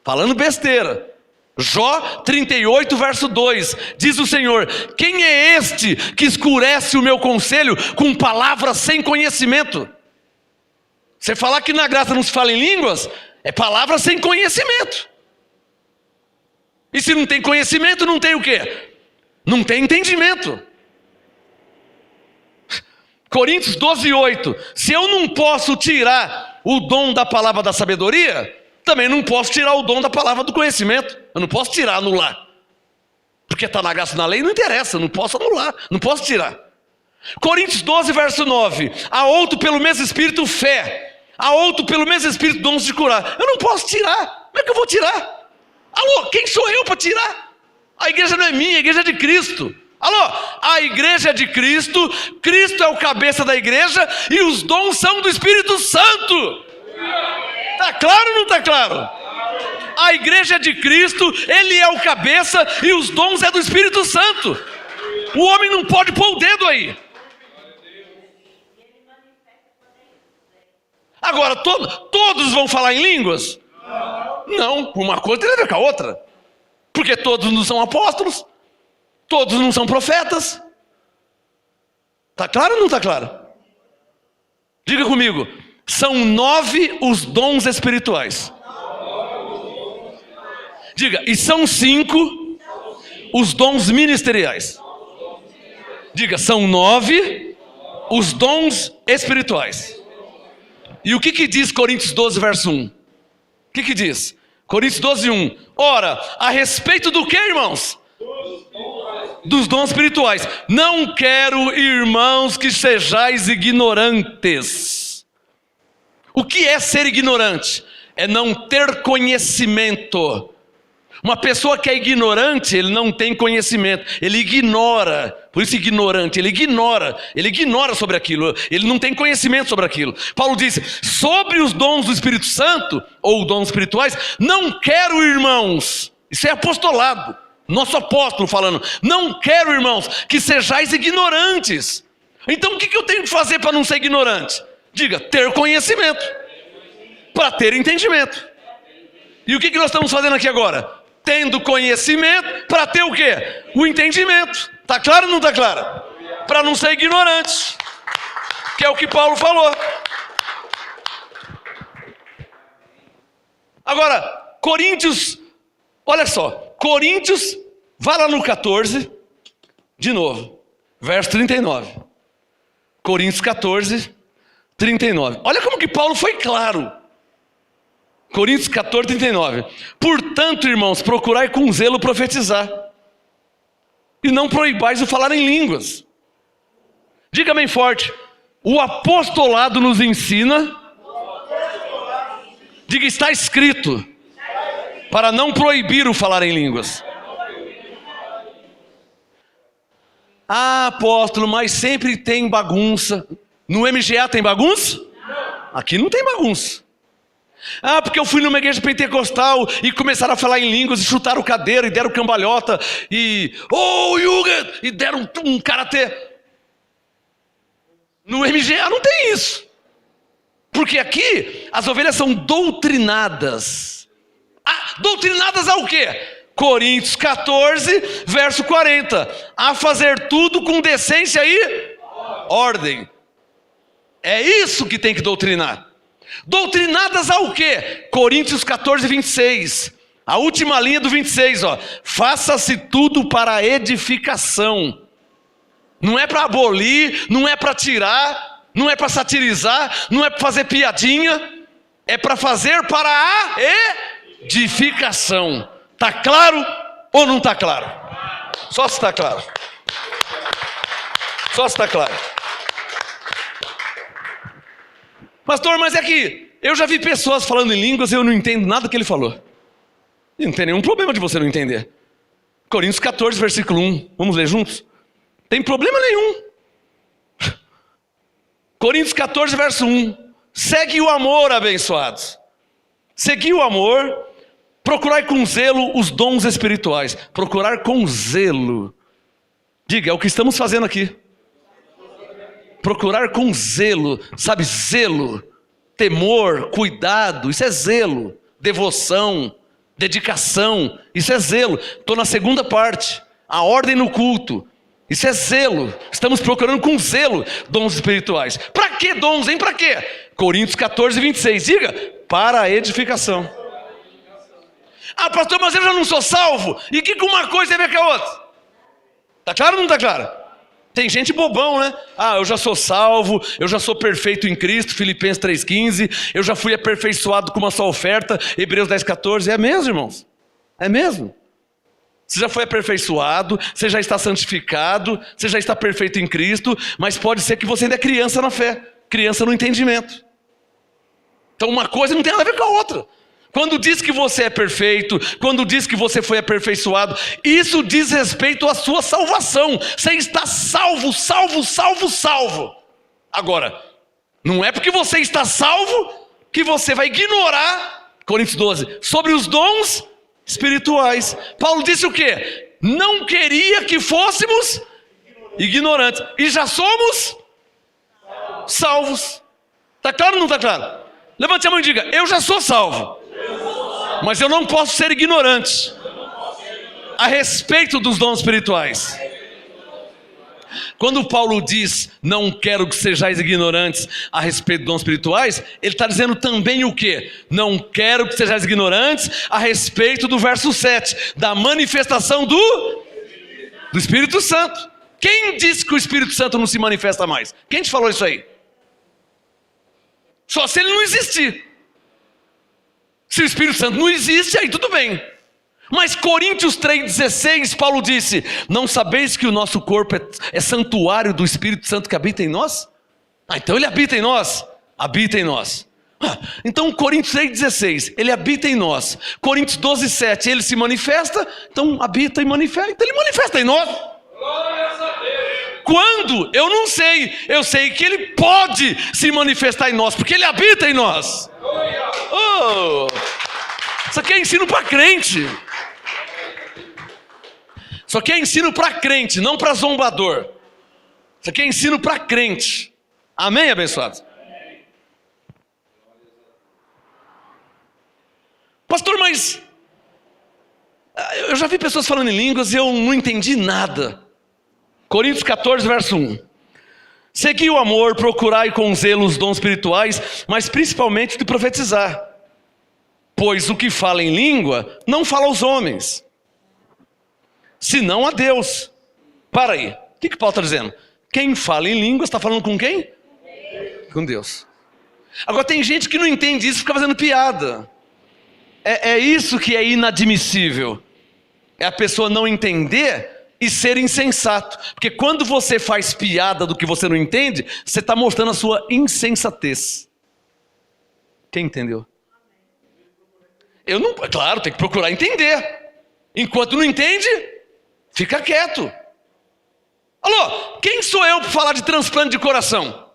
Falando besteira. Jó 38, verso 2. Diz o Senhor: quem é este que escurece o meu conselho com palavras sem conhecimento? Você falar que na graça não se fala em línguas, é palavra sem conhecimento. E se não tem conhecimento, não tem o quê? Não tem entendimento. Coríntios 12, 8. Se eu não posso tirar o dom da palavra da sabedoria, também não posso tirar o dom da palavra do conhecimento. Eu não posso tirar, anular. Porque está na graça, na lei, não interessa. Não posso anular, não posso tirar. Coríntios 12, verso 9. A outro pelo mesmo Espírito fé. A outro pelo mesmo Espírito dons de curar. Eu não posso tirar. Como é que eu vou tirar? Alô, quem sou eu para tirar? A igreja não é minha, a igreja é de Cristo. Alô, a igreja é de Cristo. Cristo é o cabeça da igreja. E os dons são do Espírito Santo. Está claro ou não está claro? A igreja é de Cristo. Ele é o cabeça. E os dons é do Espírito Santo. O homem não pode pôr o dedo aí. Agora, todos vão falar em línguas? Não, uma coisa tem a ver com a outra. Porque todos não são apóstolos, todos não são profetas. Está claro ou não está claro? Diga comigo, são 9 os dons espirituais. Diga, e são 5 os dons ministeriais. Diga, são 9 os dons espirituais. E o que diz Coríntios 12, verso 1? O que diz? Coríntios 12, 1. Ora, a respeito do que, irmãos? Dos dons espirituais. Não quero, irmãos, que sejais ignorantes. O que é ser ignorante? É não ter conhecimento. Uma pessoa que é ignorante, ele não tem conhecimento, ele ignora, por isso ignorante, ele ignora sobre aquilo, ele não tem conhecimento sobre aquilo. Paulo diz, sobre os dons do Espírito Santo, ou dons espirituais, não quero, irmãos, isso é apostolado, nosso apóstolo falando, não quero, irmãos, que sejais ignorantes. Então o que eu tenho que fazer para não ser ignorante? Diga, ter conhecimento, para ter entendimento. E o que nós estamos fazendo aqui agora? Tendo conhecimento para ter o quê? O entendimento. Está claro ou não está claro? Para não ser ignorante. Que é o que Paulo falou. Agora, Coríntios, olha só. Coríntios, vai lá no 14, de novo. Verso 39. Coríntios 14, 39. Olha como que Paulo foi claro. Coríntios 14, 39. Portanto, irmãos, procurai com zelo profetizar, e não proibais o falar em línguas. Diga bem forte, o apostolado nos ensina, diga, está escrito, para não proibir o falar em línguas. Ah, apóstolo, mas sempre tem bagunça. No MGA tem bagunça? Aqui não tem bagunça. Ah, porque eu fui numa igreja pentecostal e começaram a falar em línguas e chutaram cadeira e deram cambalhota e Jugend, e deram um karatê. No MGA não tem isso. Porque aqui as ovelhas são doutrinadas. Ah, doutrinadas ao quê? Coríntios 14, verso 40. A fazer tudo com decência e ordem. É isso que tem que doutrinar. Doutrinadas ao quê? Coríntios 14, 26. A última linha do 26, ó. Faça-se tudo para a edificação. Não é para abolir, não é para tirar, não é para satirizar, não é para fazer piadinha. É para fazer para a edificação. Está claro ou não está claro? Só se está claro. Só se está claro. Pastor, mas é que eu já vi pessoas falando em línguas e eu não entendo nada que ele falou. E não tem nenhum problema de você não entender. Coríntios 14, versículo 1. Vamos ler juntos? Tem problema nenhum. Coríntios 14, verso 1. Segue o amor, abençoados. Segui o amor, procurai com zelo os dons espirituais. Procurar com zelo. Diga, é o que estamos fazendo aqui. Procurar com zelo, sabe, zelo, temor, cuidado, isso é zelo, devoção, dedicação, isso é zelo. Estou na segunda parte, a ordem no culto, isso é zelo. Estamos procurando com zelo dons espirituais. Para que dons, hein? Para quê? Coríntios 14, 26, diga, para a edificação. Ah, pastor, mas eu já não sou salvo, e que uma coisa tem a ver com a outra? Está claro ou não está claro? Tem gente bobão, né? Ah, eu já sou salvo, eu já sou perfeito em Cristo, Filipenses 3,15, eu já fui aperfeiçoado com uma só oferta, Hebreus 10,14. É mesmo, irmãos? É mesmo? Você já foi aperfeiçoado, você já está santificado, você já está perfeito em Cristo, mas pode ser que você ainda é criança na fé, criança no entendimento. Então uma coisa não tem nada a ver com a outra. Quando diz que você é perfeito, quando diz que você foi aperfeiçoado, isso diz respeito à sua salvação. Você está salvo, salvo, salvo, salvo. Agora, não é porque você está salvo que você vai ignorar, Coríntios 12, sobre os dons espirituais. Paulo disse o quê? Não queria que fôssemos ignorantes. E já somos salvos. Está claro ou não está claro? Levante a mão e diga, eu já sou salvo. Mas eu não posso ser ignorante a respeito dos dons espirituais. Quando Paulo diz, não quero que sejais ignorantes a respeito dos dons espirituais, ele está dizendo também o quê? Não quero que sejais ignorantes a respeito do verso 7, da manifestação do Do Espírito Santo. Quem disse que o Espírito Santo não se manifesta mais? Quem te falou isso aí? Só se ele não existir. Se o Espírito Santo não existe, aí tudo bem. Mas Coríntios 3,16, Paulo disse: não sabeis que o nosso corpo é santuário do Espírito Santo que habita em nós? Então ele habita em nós. Habita em nós. Então Coríntios 3,16, ele habita em nós. Coríntios 12,7, ele se manifesta, então habita e manifesta. Então ele manifesta em nós. Quando? Eu não sei. Eu sei que ele pode se manifestar em nós, porque ele habita em nós. Oh, isso aqui é ensino para crente. Isso aqui é ensino para crente, não para zombador. Isso aqui é ensino para crente. Amém, abençoados? Pastor, mas eu já vi pessoas falando em línguas e eu não entendi nada. Coríntios 14, verso 1. Segui o amor, procurai com zelo os dons espirituais, mas principalmente de profetizar. Pois o que fala em língua, não fala aos homens, senão a Deus. Para aí, o que Paulo está dizendo? Quem fala em línguas está falando com quem? Com Deus. Agora tem gente que não entende isso e fica fazendo piada. É isso que é inadmissível. É a pessoa não entender e ser insensato. Porque quando você faz piada do que você não entende, você está mostrando a sua insensatez. Quem entendeu? Claro, tem que procurar entender. Enquanto não entende, fica quieto. Alô, quem sou eu para falar de transplante de coração?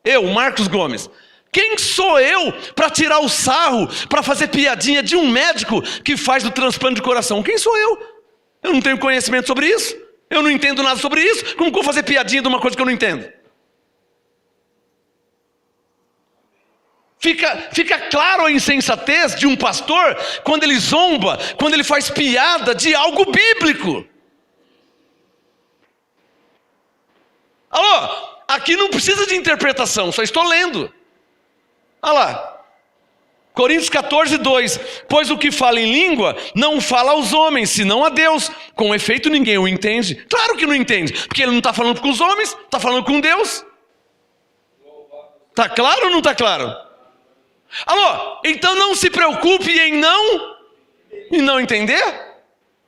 Eu, Marcos Gomes. Quem sou eu para tirar o sarro, para fazer piadinha de um médico que faz o transplante de coração? Quem sou eu? Eu não tenho conhecimento sobre isso. Eu não entendo nada sobre isso. Como que eu vou fazer piadinha de uma coisa que eu não entendo? Fica claro a insensatez de um pastor quando ele zomba, quando ele faz piada de algo bíblico. Alô, aqui não precisa de interpretação, só estou lendo. Olha lá, Coríntios 14, 2. Pois o que fala em língua não fala aos homens, senão a Deus. Com efeito ninguém o entende. Claro que não entende, porque ele não está falando com os homens, está falando com Deus. Está claro ou não está claro? Alô, então não se preocupe em não entender,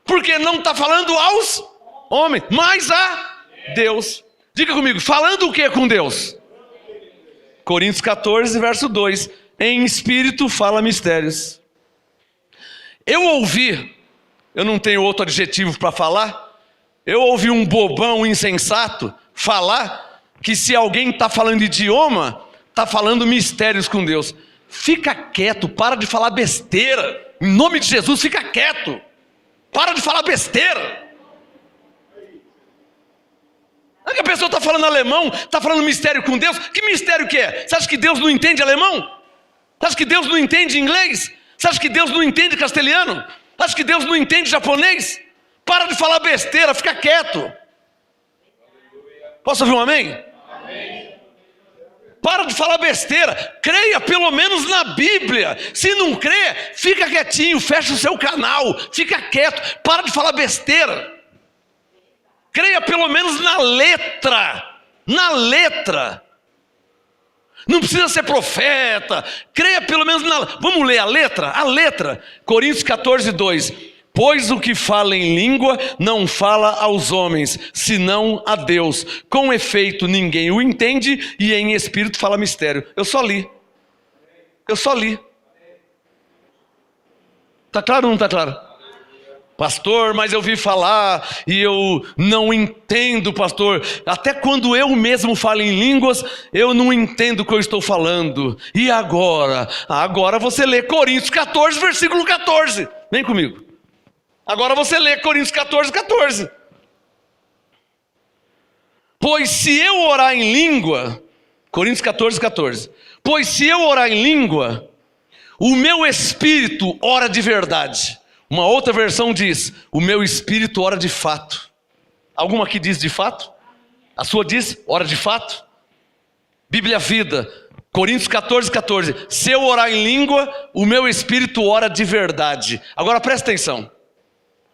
porque não está falando aos homens, mas a Deus. Diga comigo, falando o que com Deus? Coríntios 14, verso 2. Em espírito fala mistérios. Eu ouvi, eu não tenho outro adjetivo para falar, eu ouvi um bobão insensato falar que se alguém está falando idioma, está falando mistérios com Deus. Fica quieto, para de falar besteira. Em nome de Jesus, fica quieto. Para de falar besteira. É que a pessoa está falando alemão, está falando mistério com Deus. Que mistério que é? Você acha que Deus não entende alemão? Você acha que Deus não entende inglês? Você acha que Deus não entende castelhano? Você acha que Deus não entende japonês? Para de falar besteira, fica quieto. Posso ouvir um amém? Amém. Para de falar besteira, creia pelo menos na Bíblia. Se não crê, fica quietinho, fecha o seu canal, fica quieto, para de falar besteira. Creia pelo menos na letra. Na letra. Não precisa ser profeta. Creia pelo menos na... Vamos ler a letra? A letra. Coríntios 14, 2. Pois o que fala em língua não fala aos homens, senão a Deus. Com efeito ninguém o entende e em espírito fala mistério. Eu só li. Está claro ou não está claro? Pastor, mas eu vi falar e eu não entendo, pastor. Até quando eu mesmo falo em línguas, eu não entendo o que eu estou falando. E agora? Agora você lê Coríntios 14, versículo 14. Vem comigo. Agora você lê Coríntios 14, 14. Pois se eu orar em língua, Coríntios 14, 14. Pois se eu orar em língua, o meu espírito ora de verdade. Uma outra versão diz, o meu espírito ora de fato. Alguma aqui diz de fato? A sua diz, ora de fato? Bíblia Vida, Coríntios 14, 14. Se eu orar em língua, o meu espírito ora de verdade. Agora presta atenção.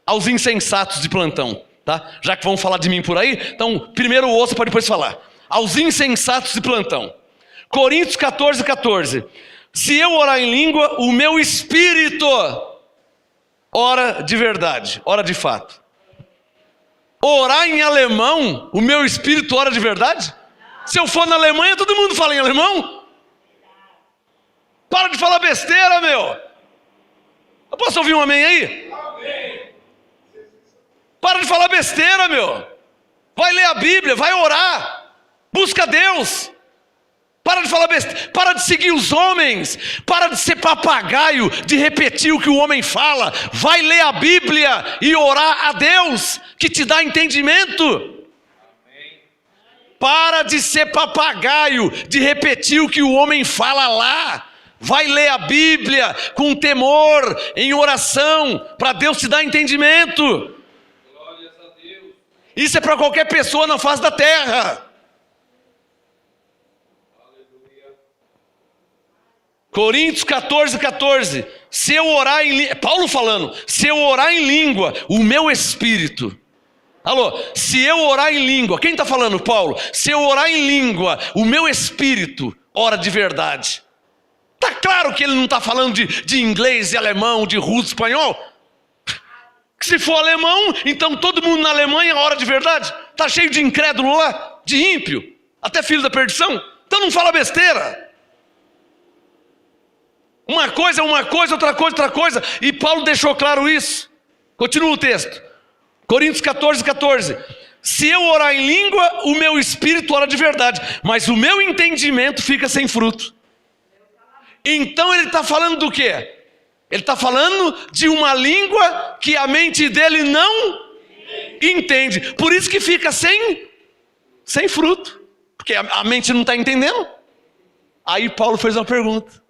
aos insensatos de plantão, tá? Já que vão falar de mim por aí, então primeiro ouça para depois falar. Aos insensatos de plantão. Coríntios 14, 14. Se eu orar em língua, o meu espírito ora de verdade, ora de fato. Orar em alemão, o meu espírito ora de verdade? Se eu for na Alemanha, todo mundo fala em alemão? Para de falar besteira, meu. Eu posso ouvir um amém aí? Amém. Para de falar besteira, meu. Vai ler a Bíblia, vai orar. Busca Deus. Para de falar besteira, para de seguir os homens, para de ser papagaio, de repetir o que o homem fala. Vai ler a Bíblia e orar a Deus, que te dá entendimento. Para de ser papagaio, de repetir o que o homem fala lá. Vai ler a Bíblia com temor, em oração, para Deus te dar entendimento. Glórias a Deus. Isso é para qualquer pessoa na face da terra. Coríntios 14, 14. Se eu orar em língua, Paulo falando, se eu orar em língua, o meu espírito. Alô, se eu orar em língua, quem está falando, Paulo? Se eu orar em língua, o meu espírito ora de verdade. Está claro que ele não está falando de inglês, de alemão, de russo, espanhol. Se for alemão, então todo mundo na Alemanha ora de verdade. Está cheio de incrédulo lá, de ímpio, até filho da perdição. Então não fala besteira. Uma coisa é uma coisa, outra coisa. E Paulo deixou claro isso. Continua o texto. Coríntios 14, 14. Se eu orar em língua, o meu espírito ora de verdade, mas o meu entendimento fica sem fruto. Então ele está falando do quê? Ele está falando de uma língua que a mente dele não entende. Por isso que fica sem fruto. Porque a mente não está entendendo. Aí Paulo fez uma pergunta.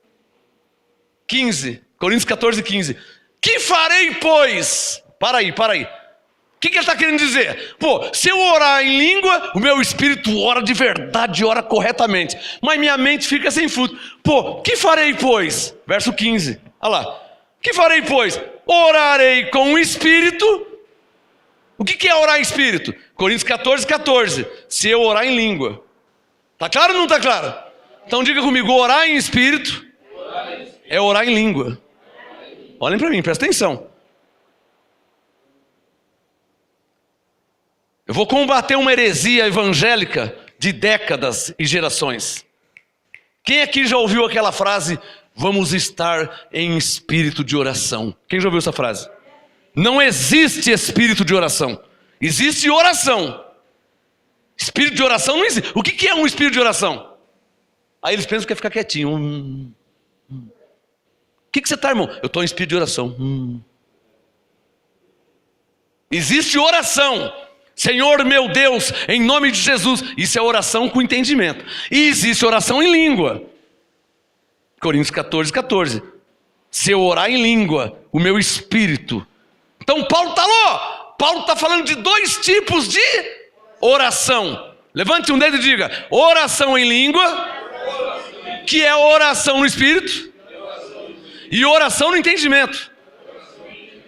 15, Coríntios 14, 15. Que farei, pois? Para aí. O que ele está querendo dizer? Pô, se eu orar em língua, o meu espírito ora de verdade, ora corretamente, mas minha mente fica sem fruto. Pô, que farei, pois? Verso 15, olha lá. Que farei, pois? Orarei com o espírito. O que é orar em espírito? Coríntios 14, 14. Se eu orar em língua. Está claro ou não está claro? Então diga comigo, orar em espírito é orar em língua. Olhem para mim, presta atenção. Eu vou combater uma heresia evangélica de décadas e gerações. Quem aqui já ouviu aquela frase, vamos estar em espírito de oração? Quem já ouviu essa frase? Não existe espírito de oração. Existe oração. Espírito de oração não existe. O que é um espírito de oração? Aí eles pensam que é ficar quietinho. O que você está, irmão? Eu estou em espírito de oração. Existe oração. Senhor meu Deus, em nome de Jesus. Isso é oração com entendimento. E existe oração em língua. Coríntios 14, 14. Se eu orar em língua, o meu espírito. Então Paulo está lá. Paulo está falando de dois tipos de oração. Levante um dedo e diga, oração em língua, que é oração no espírito. E oração no entendimento.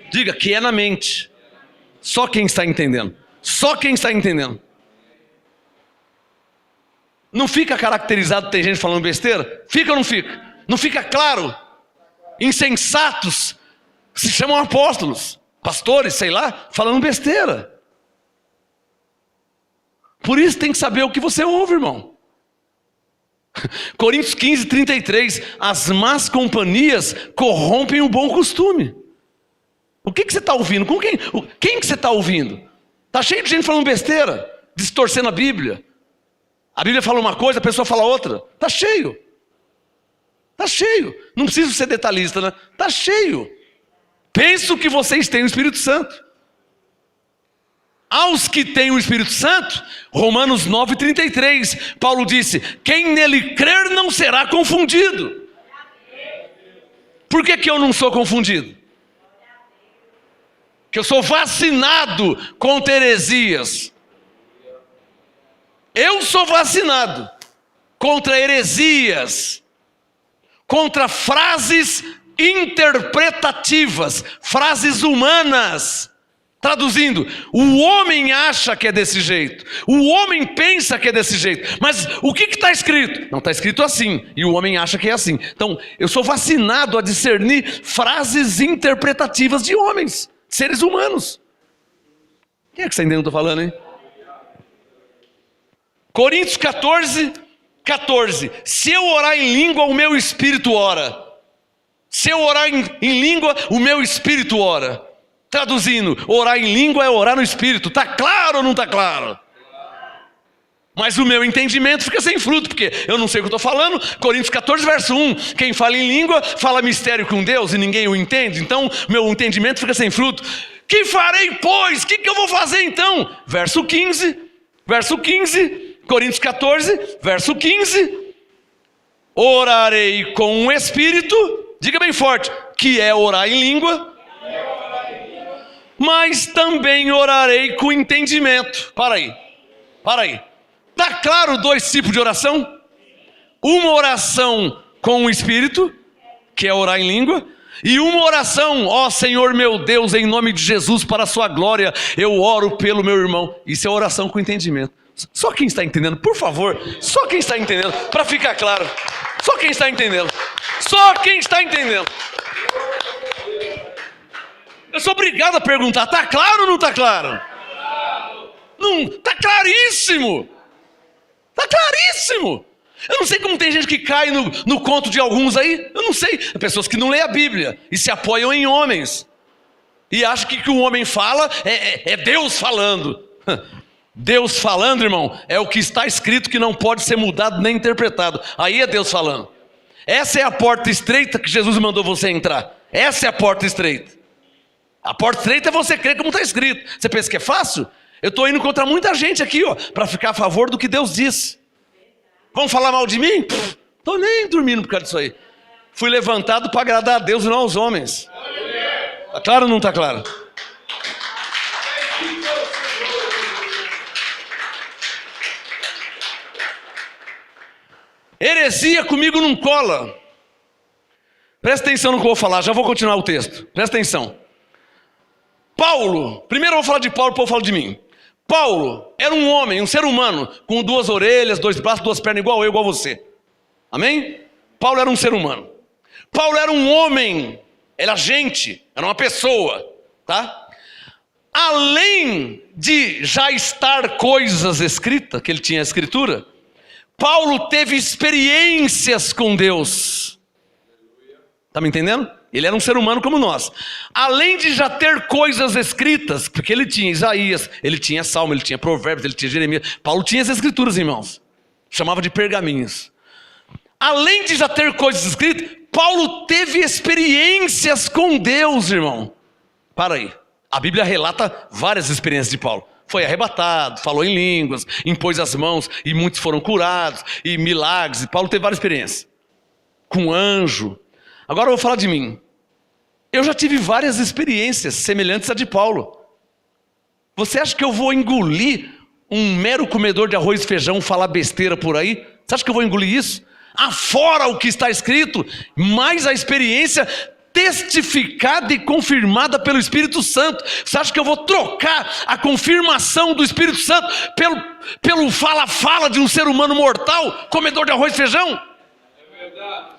Diga que é na mente. Só quem está entendendo. Só quem está entendendo. Não fica caracterizado, tem gente falando besteira? Fica ou não fica? Não fica claro? Insensatos se chamam apóstolos, pastores, sei lá, falando besteira. Por isso tem que saber o que você ouve, irmão. Coríntios 15, 33. As más companhias corrompem o bom costume. O que você está ouvindo? Com quem? Quem que você está ouvindo? Está cheio de gente falando besteira, distorcendo a Bíblia. A Bíblia fala uma coisa, a pessoa fala outra. Está cheio. Está cheio. Não preciso ser detalhista, né? Está cheio. Penso que vocês têm o Espírito Santo. Aos que têm o Espírito Santo, Romanos 9, 33, Paulo disse, quem nele crer não será confundido. Por que eu não sou confundido? Que eu sou vacinado contra heresias. Eu sou vacinado contra heresias, contra frases interpretativas, frases humanas, Traduzindo, o homem acha que é desse jeito, o homem pensa que é desse jeito, mas o que está escrito? Não está escrito assim, e o homem acha que é assim. Então, eu sou vacinado a discernir frases interpretativas de homens, seres humanos. Quem é que está entendendo o que eu estou falando, hein? Coríntios 14, 14. Se eu orar em língua, o meu espírito ora. Se eu orar em língua, o meu espírito ora. Traduzindo, orar em língua é orar no espírito. Está claro ou não está claro? Mas o meu entendimento fica sem fruto, porque eu não sei o que eu estou falando. Coríntios 14, verso 1. Quem fala em língua, fala mistério com Deus e ninguém o entende. Então, meu entendimento fica sem fruto. Que farei, pois? O que eu vou fazer então? Verso 15. Coríntios 14, verso 15. Orarei com o espírito. Diga bem forte. Que é orar em língua. Mas também orarei com entendimento. Para aí. Está claro dois tipos de oração? Uma oração com o Espírito, que é orar em língua, e uma oração, ó Senhor meu Deus, em nome de Jesus, para a sua glória, eu oro pelo meu irmão. Isso é oração com entendimento. Só quem está entendendo, por favor, só quem está entendendo, para ficar claro. Só quem está entendendo. Eu sou obrigado a perguntar, está claro ou não está claro? Não, está claríssimo. Está claríssimo. Eu não sei como tem gente que cai no conto de alguns aí. Eu não sei. Pessoas que não lêem a Bíblia e se apoiam em homens. E acham que o que um homem fala é Deus falando. Deus falando, irmão, é o que está escrito, que não pode ser mudado nem interpretado. Aí é Deus falando. Essa é a porta estreita que Jesus mandou você entrar. Essa é a porta estreita. A porta estreita é você crer como está escrito. Você pensa que é fácil? Eu estou indo contra muita gente aqui, para ficar a favor do que Deus disse. Vão falar mal de mim? Estou nem dormindo por causa disso aí. Fui levantado para agradar a Deus e não aos homens. Está claro ou não está claro? Heresia comigo não cola. Presta atenção no que eu vou falar, já vou continuar o texto. Presta atenção. Paulo, primeiro eu vou falar de Paulo, depois eu falo de mim. Paulo era um homem, um ser humano, com 2 orelhas, 2 braços, 2 pernas, igual eu, igual você. Amém? Paulo era um ser humano. Paulo era um homem, era gente, era uma pessoa, tá? Além de já estar coisas escritas, que ele tinha a escritura, Paulo teve experiências com Deus. Está me entendendo? Ele era um ser humano como nós. Além de já ter coisas escritas, porque ele tinha Isaías, ele tinha Salmo, ele tinha Provérbios, ele tinha Jeremias. Paulo tinha as escrituras, irmãos. Chamava de pergaminhos. Além de já ter coisas escritas, Paulo teve experiências com Deus, irmão. Para aí. A Bíblia relata várias experiências de Paulo. Foi arrebatado, falou em línguas, impôs as mãos e muitos foram curados, e milagres. E Paulo teve várias experiências. Com anjo. Agora eu vou falar de mim. Eu já tive várias experiências semelhantes à de Paulo. Você acha que eu vou engolir um mero comedor de arroz e feijão falar besteira por aí? Você acha que eu vou engolir isso? Afora o que está escrito, mais a experiência testificada e confirmada pelo Espírito Santo. Você acha que eu vou trocar a confirmação do Espírito Santo pelo fala-fala de um ser humano mortal, comedor de arroz e feijão? É verdade.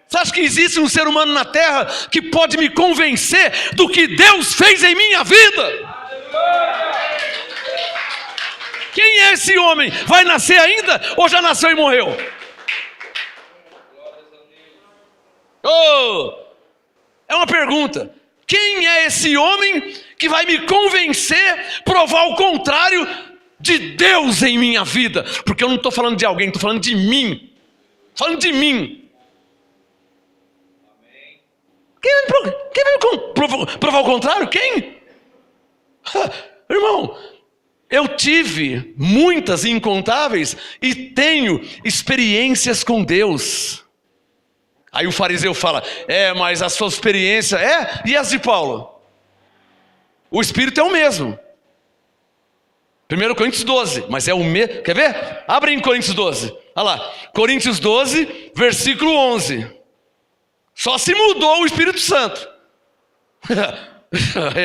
Você acha que existe um ser humano na terra que pode me convencer do que Deus fez em minha vida? Quem é esse homem? Vai nascer ainda ou já nasceu e morreu? Oh, é uma pergunta. Quem é esse homem que vai me convencer, provar o contrário de Deus em minha vida? Porque eu não estou falando de alguém, estou falando de mim. Falando de mim. Quem vai provar o contrário? Quem? Irmão, eu tive muitas e incontáveis e tenho experiências com Deus. Aí o fariseu fala, mas a sua experiência e as de Paulo? O Espírito é o mesmo. 1 Coríntios 12, mas é o mesmo. Quer ver? Abre em Coríntios 12. Olha lá, Coríntios 12, versículo 11. Só se mudou o Espírito Santo.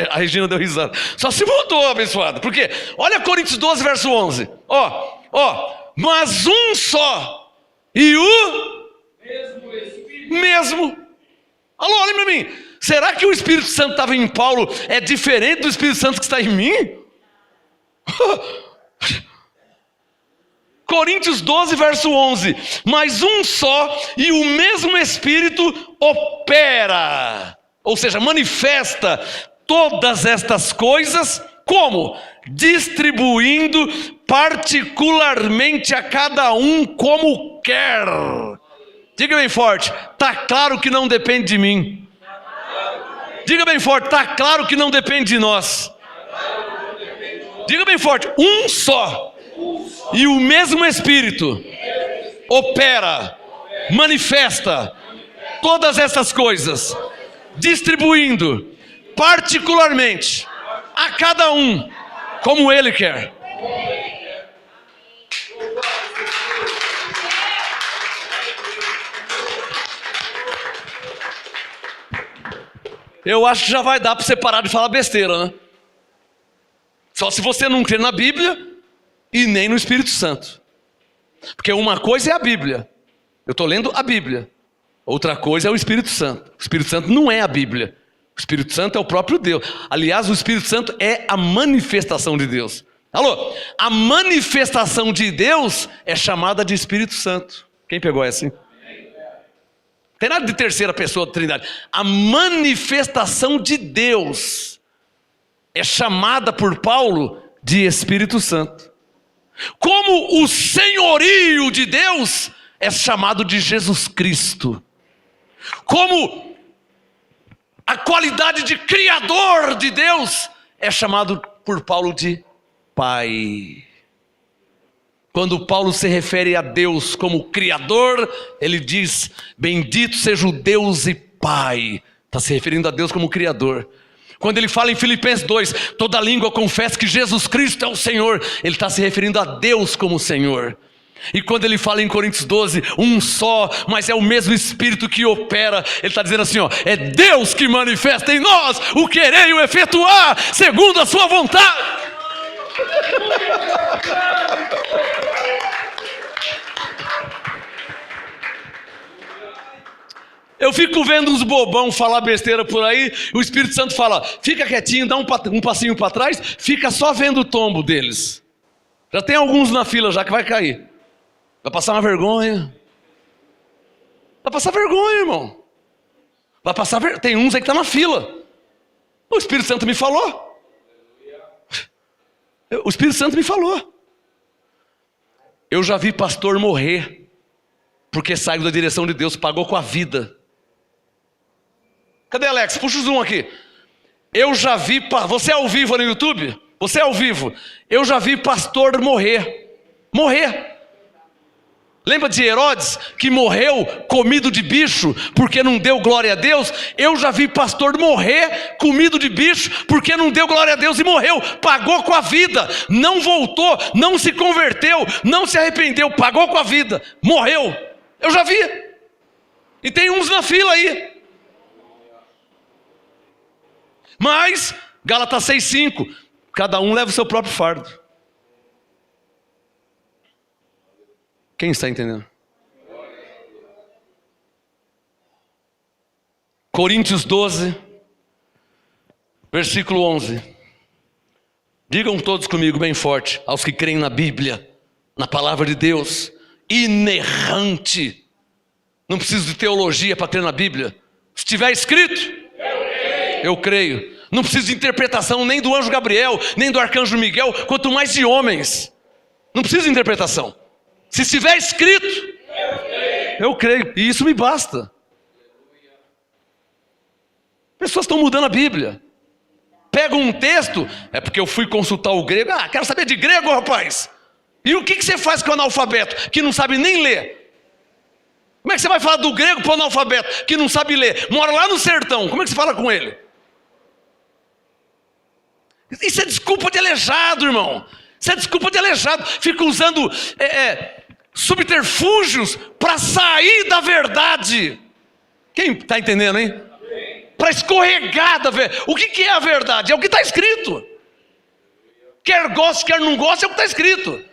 A Regina deu risada. Só se mudou, abençoado. Por quê? Olha Coríntios 12, verso 11. Mas um só. E o mesmo. Alô, olha para mim. Será que o Espírito Santo estava em Paulo é diferente do Espírito Santo que está em mim? Coríntios 12, verso 11. Mas um só e o mesmo Espírito opera, ou seja, manifesta todas estas coisas, como? Distribuindo particularmente a cada um como quer. Diga bem forte, está claro que não depende de mim. Diga bem forte, está claro que não depende de nós. Diga bem forte, um só e o mesmo Espírito opera, manifesta todas essas coisas, distribuindo particularmente a cada um como Ele quer. Eu acho que já vai dar para você parar de falar besteira, né? Só se você não crê na Bíblia e nem no Espírito Santo. Porque uma coisa é a Bíblia. Eu estou lendo a Bíblia. Outra coisa é o Espírito Santo. O Espírito Santo não é a Bíblia. O Espírito Santo é o próprio Deus. Aliás, o Espírito Santo é a manifestação de Deus. Alô? A manifestação de Deus é chamada de Espírito Santo. Quem pegou essa, hein? Tem nada de terceira pessoa da Trindade. A manifestação de Deus é chamada por Paulo de Espírito Santo. Como o senhorio de Deus é chamado de Jesus Cristo. Como a qualidade de criador de Deus é chamado por Paulo de Pai. Quando Paulo se refere a Deus como Criador, ele diz, bendito seja o Deus e Pai. Está se referindo a Deus como Criador. Quando ele fala em Filipenses 2, toda língua confessa que Jesus Cristo é o Senhor, ele está se referindo a Deus como Senhor. E quando ele fala em Coríntios 12, um só, mas é o mesmo Espírito que opera, ele está dizendo assim, é Deus que manifesta em nós o querer e o efetuar, segundo a sua vontade. Eu fico vendo uns bobão falar besteira por aí, o Espírito Santo fala, fica quietinho, dá um passinho para trás, fica só vendo o tombo deles. Já tem alguns na fila já que vai cair. Vai passar uma vergonha. Vai passar vergonha, irmão. Vai passar vergonha. Tem uns aí que estão na fila. O Espírito Santo me falou. O Espírito Santo me falou. Eu já vi pastor morrer porque saiu da direção de Deus, pagou com a vida. Cadê Alex? Puxa o zoom aqui. Eu já vi, você é ao vivo no YouTube? Você é ao vivo. Eu já vi pastor morrer. Lembra de Herodes, que morreu comido de bicho, porque não deu glória a Deus? Eu já vi pastor morrer comido de bicho, porque não deu glória a Deus e morreu. Pagou com a vida, não voltou, não se converteu, não se arrependeu, pagou com a vida, morreu. Eu já vi. E tem uns na fila aí. Mas, Gálatas 6,5, cada um leva o seu próprio fardo. Quem está entendendo? Coríntios 12, versículo 11. Digam todos comigo bem forte, aos que creem na Bíblia, na palavra de Deus, inerrante. Não preciso de teologia para crer na Bíblia. Se estiver escrito, eu creio. Não preciso de interpretação nem do anjo Gabriel, nem do arcanjo Miguel, quanto mais de homens. Não preciso de interpretação. Se estiver escrito, eu creio. E isso me basta. Pessoas estão mudando a Bíblia. Pegam um texto, é porque eu fui consultar o grego. Quero saber de grego, rapaz. E o que você faz com o analfabeto, que não sabe nem ler? Como é que você vai falar do grego para o analfabeto, que não sabe ler? Mora lá no sertão, como é que você fala com ele? Isso é desculpa de aleijado, irmão. Isso é desculpa de aleijado. Fica usando subterfúgios para sair da verdade. Quem está entendendo, hein? para escorregar da verdade. O que é a verdade? É o que está escrito. Quer goste, quer não goste, é o que está escrito.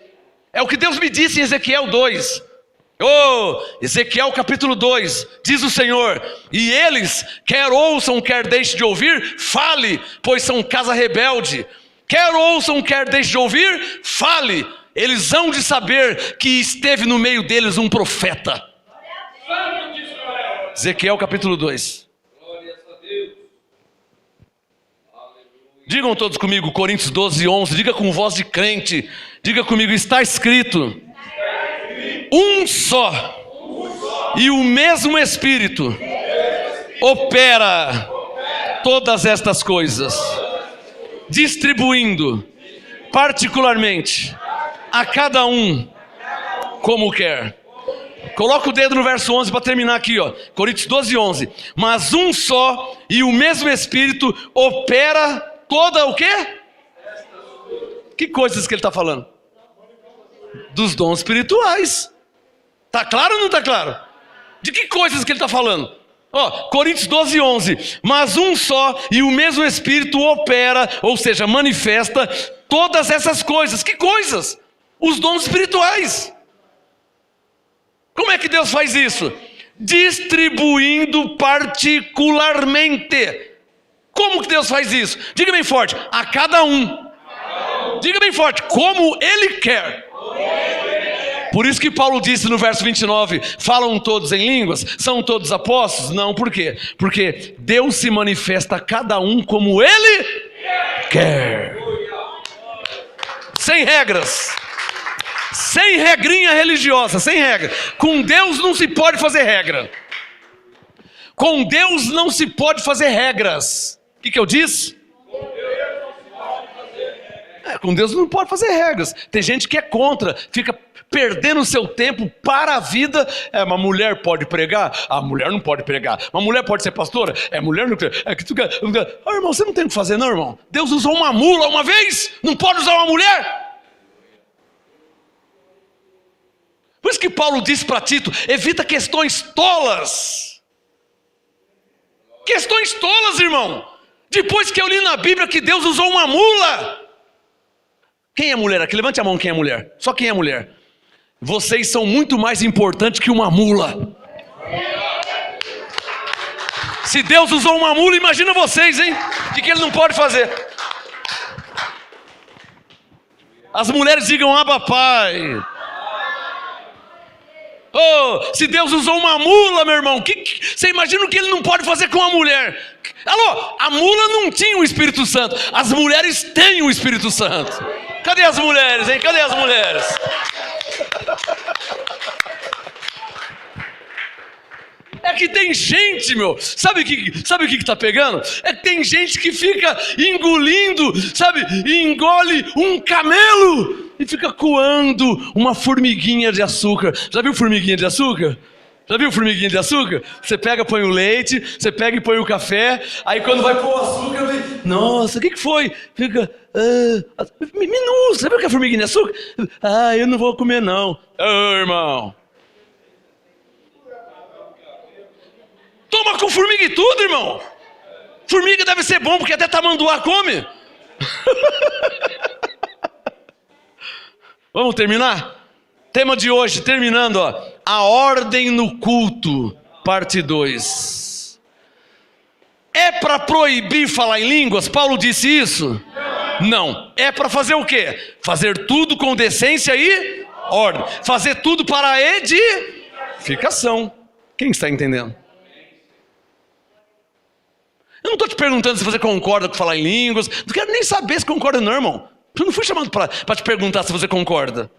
É o que Deus me disse em Ezequiel 2. Ezequiel capítulo 2, diz o Senhor: e eles, quer ouçam, quer deixem de ouvir, fale, pois são casa rebelde. Quer ouçam, quer deixem de ouvir, fale. Eles hão de saber que esteve no meio deles um profeta. Ezequiel capítulo 2. Digam todos comigo, Coríntios 12, 11. Diga com voz de crente. Diga comigo, está escrito: um só e o mesmo Espírito opera todas estas coisas, distribuindo particularmente a cada um como quer. Coloca o dedo no verso 11 para terminar aqui, ó. Coríntios 12, 11. Mas um só e o mesmo Espírito opera toda o quê? Que coisas que ele está falando? Dos dons espirituais. Está claro ou não está claro? De que coisas que ele está falando? Coríntios 12, 11. Mas um só e o mesmo Espírito opera, ou seja, manifesta todas essas coisas. Que coisas? Os dons espirituais. Como é que Deus faz isso? Distribuindo particularmente. Como que Deus faz isso? Diga bem forte: a cada um. Diga bem forte: como Ele quer. Por isso que Paulo disse no verso 29, falam todos em línguas? São todos apóstolos? Não, por quê? Porque Deus se manifesta a cada um como Ele quer. Sem regras. Sem regrinha religiosa, sem regra. Com Deus não se pode fazer regra. Com Deus não se pode fazer regras. O que eu disse? Com Deus não pode fazer regras. Tem gente que é contra, fica perdendo o seu tempo para a vida. Uma mulher pode pregar? A mulher não pode pregar. Uma mulher pode ser pastora? Mulher não quer. Irmão, você não tem o que fazer não, irmão. Deus usou uma mula uma vez, não pode usar uma mulher? Por isso que Paulo disse para Tito: evita questões tolas. Questões tolas, irmão. Depois que eu li na Bíblia que Deus usou uma mula. Quem é mulher aqui? Levante a mão quem é mulher. Só quem é mulher. Vocês são muito mais importantes que uma mula. Se Deus usou uma mula, imagina vocês, hein? O que Ele não pode fazer? As mulheres digam: Abba, Pai. Se Deus usou uma mula, meu irmão, você imagina o que Ele não pode fazer com uma mulher? Alô, a mula não tinha o Espírito Santo. As mulheres têm o Espírito Santo. Cadê as mulheres, hein? Cadê as mulheres? É que tem gente, meu, sabe o que está pegando? É que tem gente que fica engolindo, sabe, engole um camelo e fica coando uma formiguinha de açúcar. Já viu formiguinha de açúcar? Já viu formiguinha de açúcar? Você pega, põe o leite, você pega e põe o café, aí quando vai pôr o açúcar, nossa, o que foi? Fica, minúsculo. Você viu que é formiguinha de açúcar? Eu não vou comer não. Irmão. Toma com formiga e tudo, irmão. Formiga deve ser bom, porque até tamanduá come. Vamos terminar? Tema de hoje, terminando, a ordem no culto, parte 2. É para proibir falar em línguas? Paulo disse isso? Não. É para fazer o quê? Fazer tudo com decência e ordem. Fazer tudo para a edificação. Quem está entendendo? Eu não estou te perguntando se você concorda com falar em línguas. Não quero nem saber se concorda não, irmão. Eu não fui chamado para te perguntar se você concorda.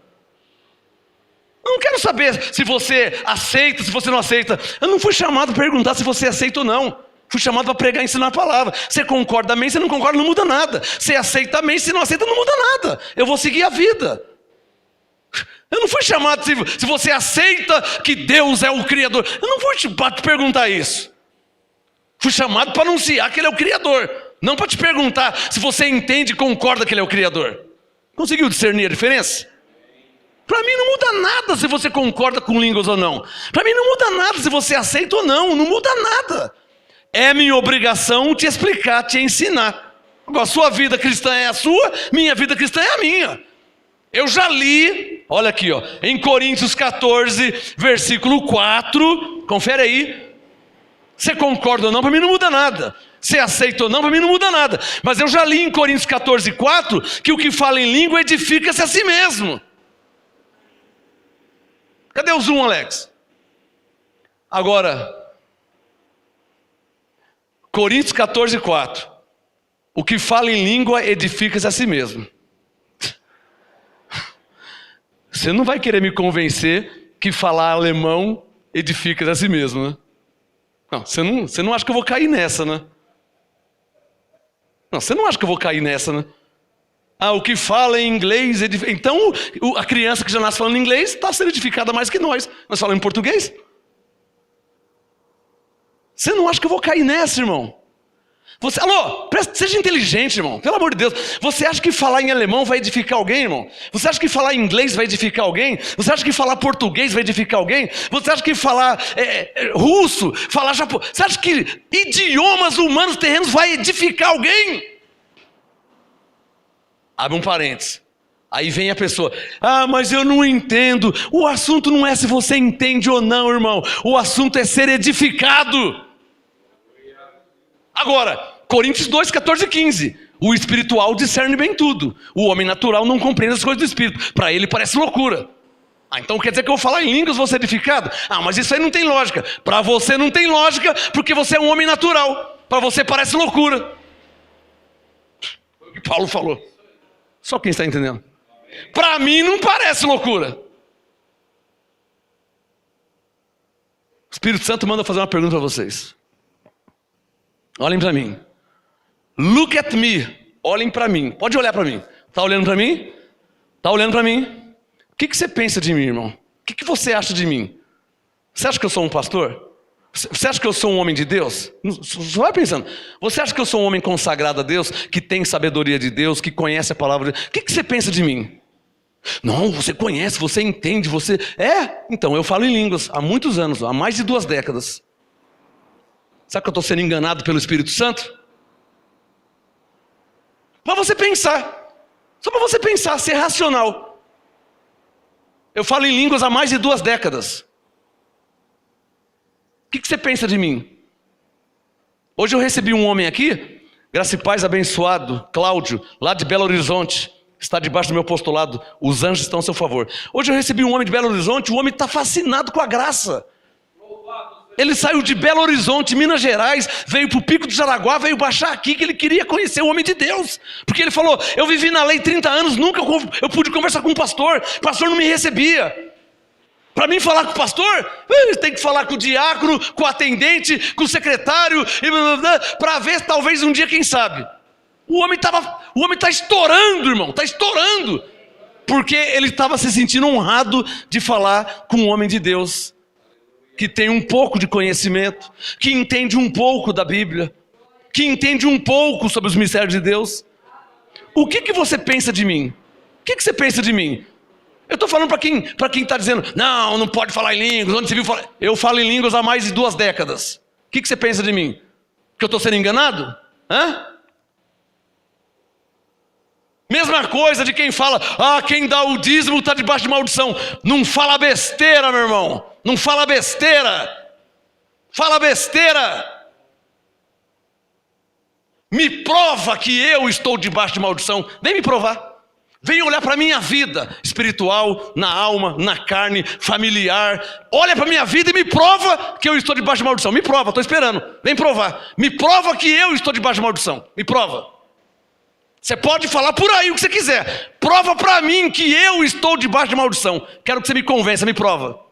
Eu não quero saber se você aceita, se você não aceita. Eu não fui chamado para perguntar se você aceita ou não. Fui chamado para pregar e ensinar a palavra. Você concorda, amém. Você não concorda, não muda nada. Você aceita, amém. Se não aceita, não muda nada. Eu vou seguir a vida. Eu não fui chamado se você aceita que Deus é o Criador. Eu não fui te perguntar isso. Fui chamado para anunciar que Ele é o Criador. Não para te perguntar se você entende e concorda que Ele é o Criador. Conseguiu discernir a diferença? Para mim não muda nada se você concorda com línguas ou não. Para mim não muda nada se você aceita ou não. Não muda nada. É minha obrigação te explicar, te ensinar. Agora, sua vida cristã é a sua, minha vida cristã é a minha. Eu já li, olha aqui, ó, em Coríntios 14, versículo 4, confere aí. Você concorda ou não, para mim não muda nada. Você aceita ou não, para mim não muda nada. Mas eu já li em Coríntios 14, 4, que o que fala em língua edifica-se a si mesmo. Cadê o zoom, Alex? Agora, Coríntios 14, 4. O que fala em língua edifica-se a si mesmo. Você não vai querer me convencer que falar alemão edifica-se a si mesmo, né? Não, você não acha que eu vou cair nessa, né? Não, você não acha que eu vou cair nessa, né? Ah, o que fala em inglês edifica. Então, a criança que já nasce falando inglês está sendo edificada mais que nós. Nós falamos em português. Você não acha que eu vou cair nessa, irmão? Alô, seja inteligente, irmão. Pelo amor de Deus. Você acha que falar em alemão vai edificar alguém, irmão? Você acha que falar inglês vai edificar alguém? Você acha que falar português vai edificar alguém? Você acha que falar russo, falar japonês? Você acha que idiomas humanos terrenos vai edificar alguém? Abre um parênteses. Aí vem a pessoa, mas eu não entendo. O assunto não é se você entende ou não, irmão. O assunto é ser edificado. Agora, Coríntios 2, 14 e 15. O espiritual discerne bem tudo. O homem natural não compreende as coisas do espírito. Para ele parece loucura. Então quer dizer que eu vou falar em línguas, vou ser edificado? Mas isso aí não tem lógica. Para você não tem lógica, porque você é um homem natural. Para você parece loucura. Foi o que Paulo falou. Só quem está entendendo. Para mim não parece loucura. O Espírito Santo manda fazer uma pergunta para vocês. Olhem para mim. Look at me. Olhem para mim. Pode olhar para mim. Está olhando para mim? Está olhando para mim? O que você pensa de mim, irmão? O que você acha de mim? Você acha que eu sou um pastor? Você acha que eu sou um homem de Deus? Só vai pensando. Você acha que eu sou um homem consagrado a Deus, que tem sabedoria de Deus, que conhece a palavra de Deus? O que você pensa de mim? Não, você conhece, você entende, você... Então, eu falo em línguas há muitos anos, há mais de 2 décadas. Sabe que eu estou sendo enganado pelo Espírito Santo? Para você pensar. Só para você pensar, ser racional. Eu falo em línguas há mais de 2 décadas. O que você pensa de mim? Hoje eu recebi um homem aqui, graça e paz abençoado, Cláudio, lá de Belo Horizonte. Está debaixo do meu apostolado. Os anjos estão a seu favor. Hoje eu recebi um homem de Belo Horizonte. O homem está fascinado com a graça. Ele saiu de Belo Horizonte, Minas Gerais, veio para o Pico do Jaraguá, veio baixar aqui, que ele queria conhecer o homem de Deus. Porque ele falou, eu vivi na lei 30 anos, nunca eu pude conversar com um pastor. O pastor não me recebia. Para mim falar com o pastor, tem que falar com o diácono, com o atendente, com o secretário, para ver talvez um dia, quem sabe. O homem está estourando, irmão, está estourando. Porque ele estava se sentindo honrado de falar com um homem de Deus. Que tem um pouco de conhecimento, que entende um pouco da Bíblia, que entende um pouco sobre os mistérios de Deus. O que você pensa de mim? O que você pensa de mim? Eu estou falando para quem está dizendo, não pode falar em línguas, onde você viu falar? Eu falo em línguas há mais de 2 décadas. O que você pensa de mim? Que eu estou sendo enganado? Mesma coisa de quem fala, quem dá o dízimo está debaixo de maldição. Não fala besteira, meu irmão. Não fala besteira. Fala besteira. Me prova que eu estou debaixo de maldição. Vem me provar. Vem olhar para a minha vida espiritual, na alma, na carne, familiar. Olha para a minha vida e me prova que eu estou debaixo de maldição. Me prova, estou esperando. Vem provar. Me prova que eu estou debaixo de maldição. Me prova. Você pode falar por aí o que você quiser. Prova para mim que eu estou debaixo de maldição. Quero que você me convença, me prova.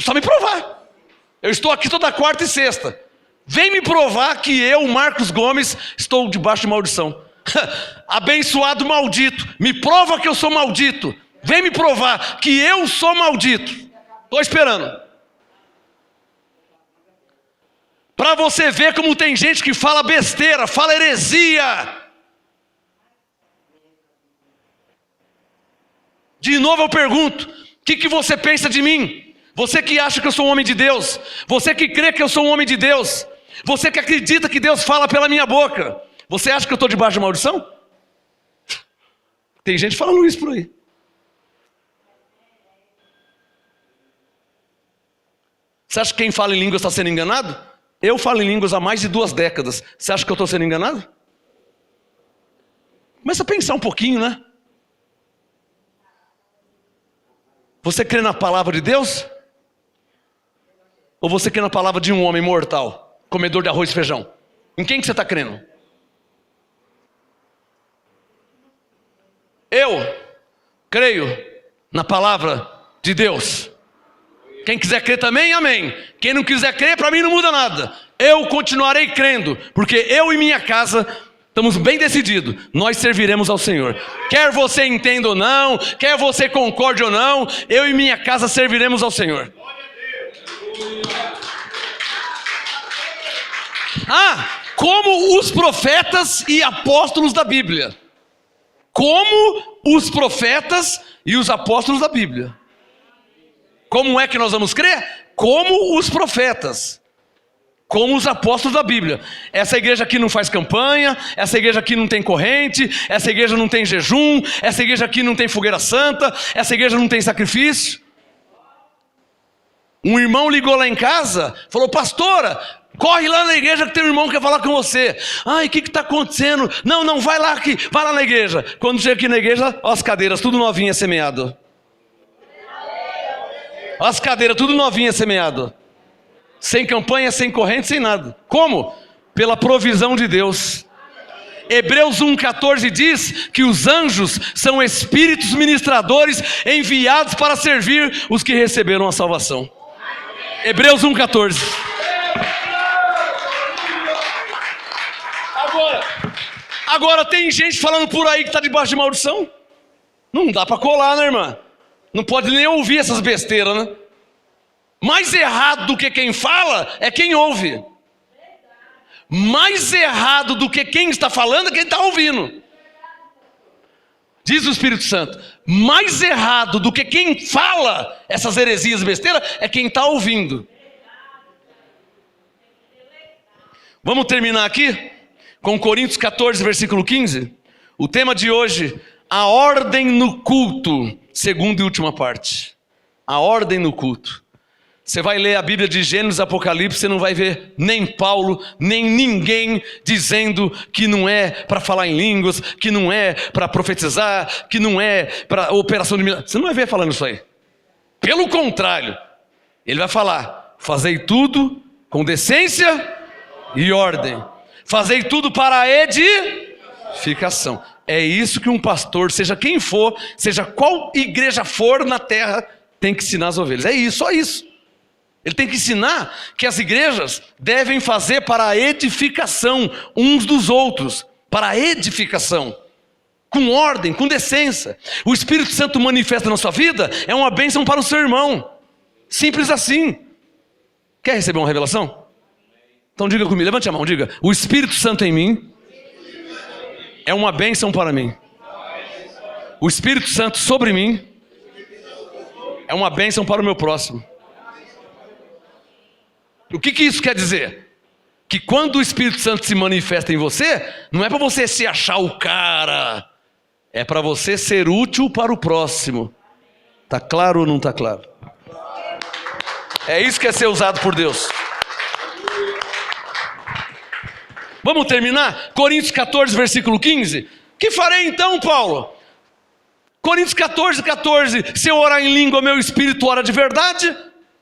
Só me provar. Eu estou aqui toda quarta e sexta. Vem me provar que eu, Marcos Gomes, estou debaixo de maldição. Abençoado maldito. Me prova que eu sou maldito. Vem me provar que eu sou maldito. Estou esperando. Para você ver como tem gente que fala besteira, fala heresia. De novo eu pergunto, o que você pensa de mim? Você que acha que eu sou um homem de Deus, você que crê que eu sou um homem de Deus, você que acredita que Deus fala pela minha boca, você acha que eu estou debaixo de maldição? Tem gente falando isso por aí. Você acha que quem fala em línguas está sendo enganado? Eu falo em línguas há mais de 2 décadas. Você acha que eu estou sendo enganado? Começa a pensar um pouquinho, né? Você crê na palavra de Deus? Ou você crê na palavra de um homem mortal, comedor de arroz e feijão? Em quem que você está crendo? Eu creio na palavra de Deus. Quem quiser crer também, amém. Quem não quiser crer, para mim não muda nada. Eu continuarei crendo, porque eu e minha casa estamos bem decididos. Nós serviremos ao Senhor. Quer você entenda ou não, quer você concorde ou não, eu e minha casa serviremos ao Senhor. Como os profetas e apóstolos da Bíblia. Como os profetas e os apóstolos da Bíblia. Como é que nós vamos crer? Como os profetas, como os apóstolos da Bíblia. Essa igreja aqui não faz campanha, essa igreja aqui não tem corrente, essa igreja não tem jejum, essa igreja aqui não tem fogueira santa, essa igreja não tem sacrifício. Um irmão ligou lá em casa, falou: pastora, corre lá na igreja que tem um irmão que quer falar com você. Ai, o que está acontecendo? Não, vai lá na igreja. Quando chega aqui na igreja, ó, as cadeiras, tudo novinha semeado. As cadeiras, tudo novinha semeado. Sem campanha, sem corrente, sem nada. Como? Pela provisão de Deus. Hebreus 1,14 diz que os anjos são espíritos ministradores enviados para servir os que receberam a salvação. Hebreus 1,14. Agora tem gente falando por aí que está debaixo de maldição. Não dá para colar, né, irmã? Não pode nem ouvir essas besteiras, né? Mais errado do que quem fala é quem ouve. Mais errado do que quem está falando é quem está ouvindo. Diz o Espírito Santo. Mais errado do que quem fala essas heresias besteiras é quem está ouvindo. Vamos terminar aqui com Coríntios 14, versículo 15. O tema de hoje: a ordem no culto. Segunda e última parte. A ordem no culto. Você vai ler a Bíblia de Gênesis e Apocalipse, você não vai ver nem Paulo, nem ninguém dizendo que não é para falar em línguas, que não é para profetizar, que não é para operação de milagre. Você não vai ver falando isso aí. Pelo contrário, ele vai falar: fazei tudo com decência e ordem. Fazei tudo para a edificação. É isso que um pastor, seja quem for, seja qual igreja for na terra, tem que ensinar as ovelhas. É isso, só isso. Ele tem que ensinar que as igrejas devem fazer para a edificação uns dos outros. Para a edificação. Com ordem, com decência. O Espírito Santo manifesta na sua vida, é uma bênção para o seu irmão. Simples assim. Quer receber uma revelação? Então diga comigo, levante a mão, diga: o Espírito Santo em mim é uma bênção para mim. O Espírito Santo sobre mim é uma bênção para o meu próximo. O que isso quer dizer? Que quando o Espírito Santo se manifesta em você, não é para você se achar o cara, é para você ser útil para o próximo. Está claro ou não está claro? É isso que é ser usado por Deus. Vamos terminar? Coríntios 14, versículo 15. Que farei então, Paulo? Coríntios 14, 14. Se eu orar em língua, meu espírito ora de verdade,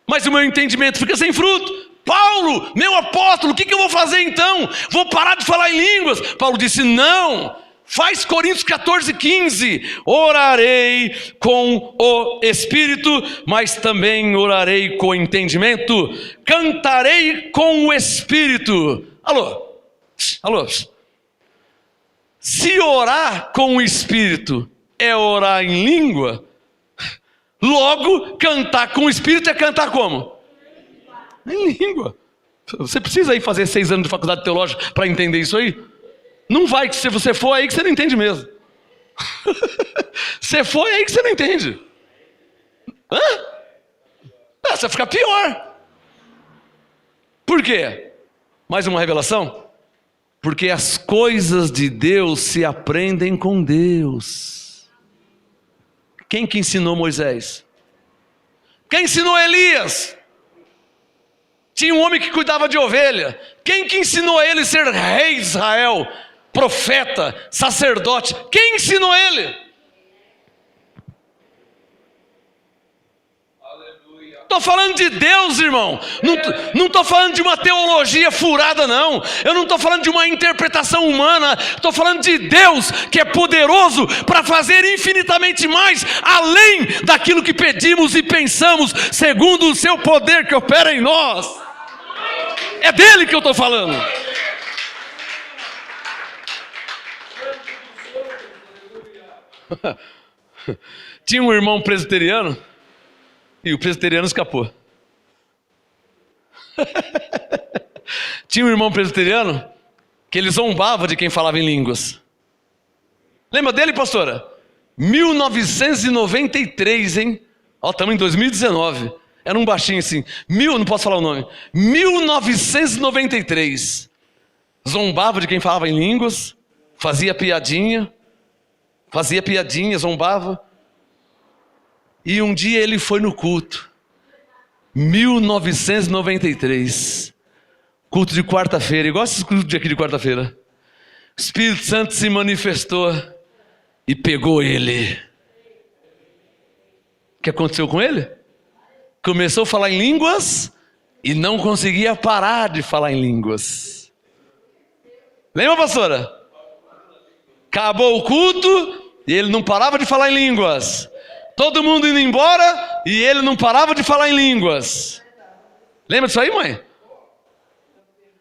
mas o meu entendimento fica sem fruto. Paulo, meu apóstolo, o que eu vou fazer então? Vou parar de falar em línguas? Paulo disse: não. Faz Coríntios 14, 15. Orarei com o espírito, mas também orarei com o entendimento. Cantarei com o espírito. Alô? Se orar com o espírito é orar em língua, logo cantar com o espírito é cantar como? Em língua. Você precisa ir fazer 6 anos de faculdade teológica para entender isso aí? Não vai, que se você for aí que você não entende mesmo. Se for aí que você não entende. você vai ficar pior. Por quê? Mais uma revelação? Porque as coisas de Deus se aprendem com Deus. Quem que ensinou Moisés? Quem ensinou Elias? Tinha um homem que cuidava de ovelha. Quem que ensinou ele a ser rei de Israel? Profeta, sacerdote. Quem ensinou ele? Estou falando de Deus, irmão. Não estou falando de uma teologia furada, não. Eu não estou falando de uma interpretação humana. Estou falando de Deus, que é poderoso para fazer infinitamente mais, além daquilo que pedimos e pensamos, segundo o seu poder que opera em nós. É dele que eu estou falando. Tinha um irmão presbiteriano e o presbiteriano escapou. Tinha um irmão presbiteriano que ele zombava de quem falava em línguas. Lembra dele, pastora? 1993, hein? Ó, estamos em 2019. Era um baixinho assim. Não posso falar o nome. 1993. Zombava de quem falava em línguas. Fazia piadinha, zombava. E um dia ele foi no culto. 1993. Culto de quarta-feira, igual esses cultos de aqui de quarta-feira. O Espírito Santo se manifestou e pegou ele. O que aconteceu com ele? Começou a falar em línguas e não conseguia parar de falar em línguas. Lembra, pastora? Acabou o culto e ele não parava de falar em línguas. Todo mundo indo embora e ele não parava de falar em línguas. Lembra disso aí, mãe?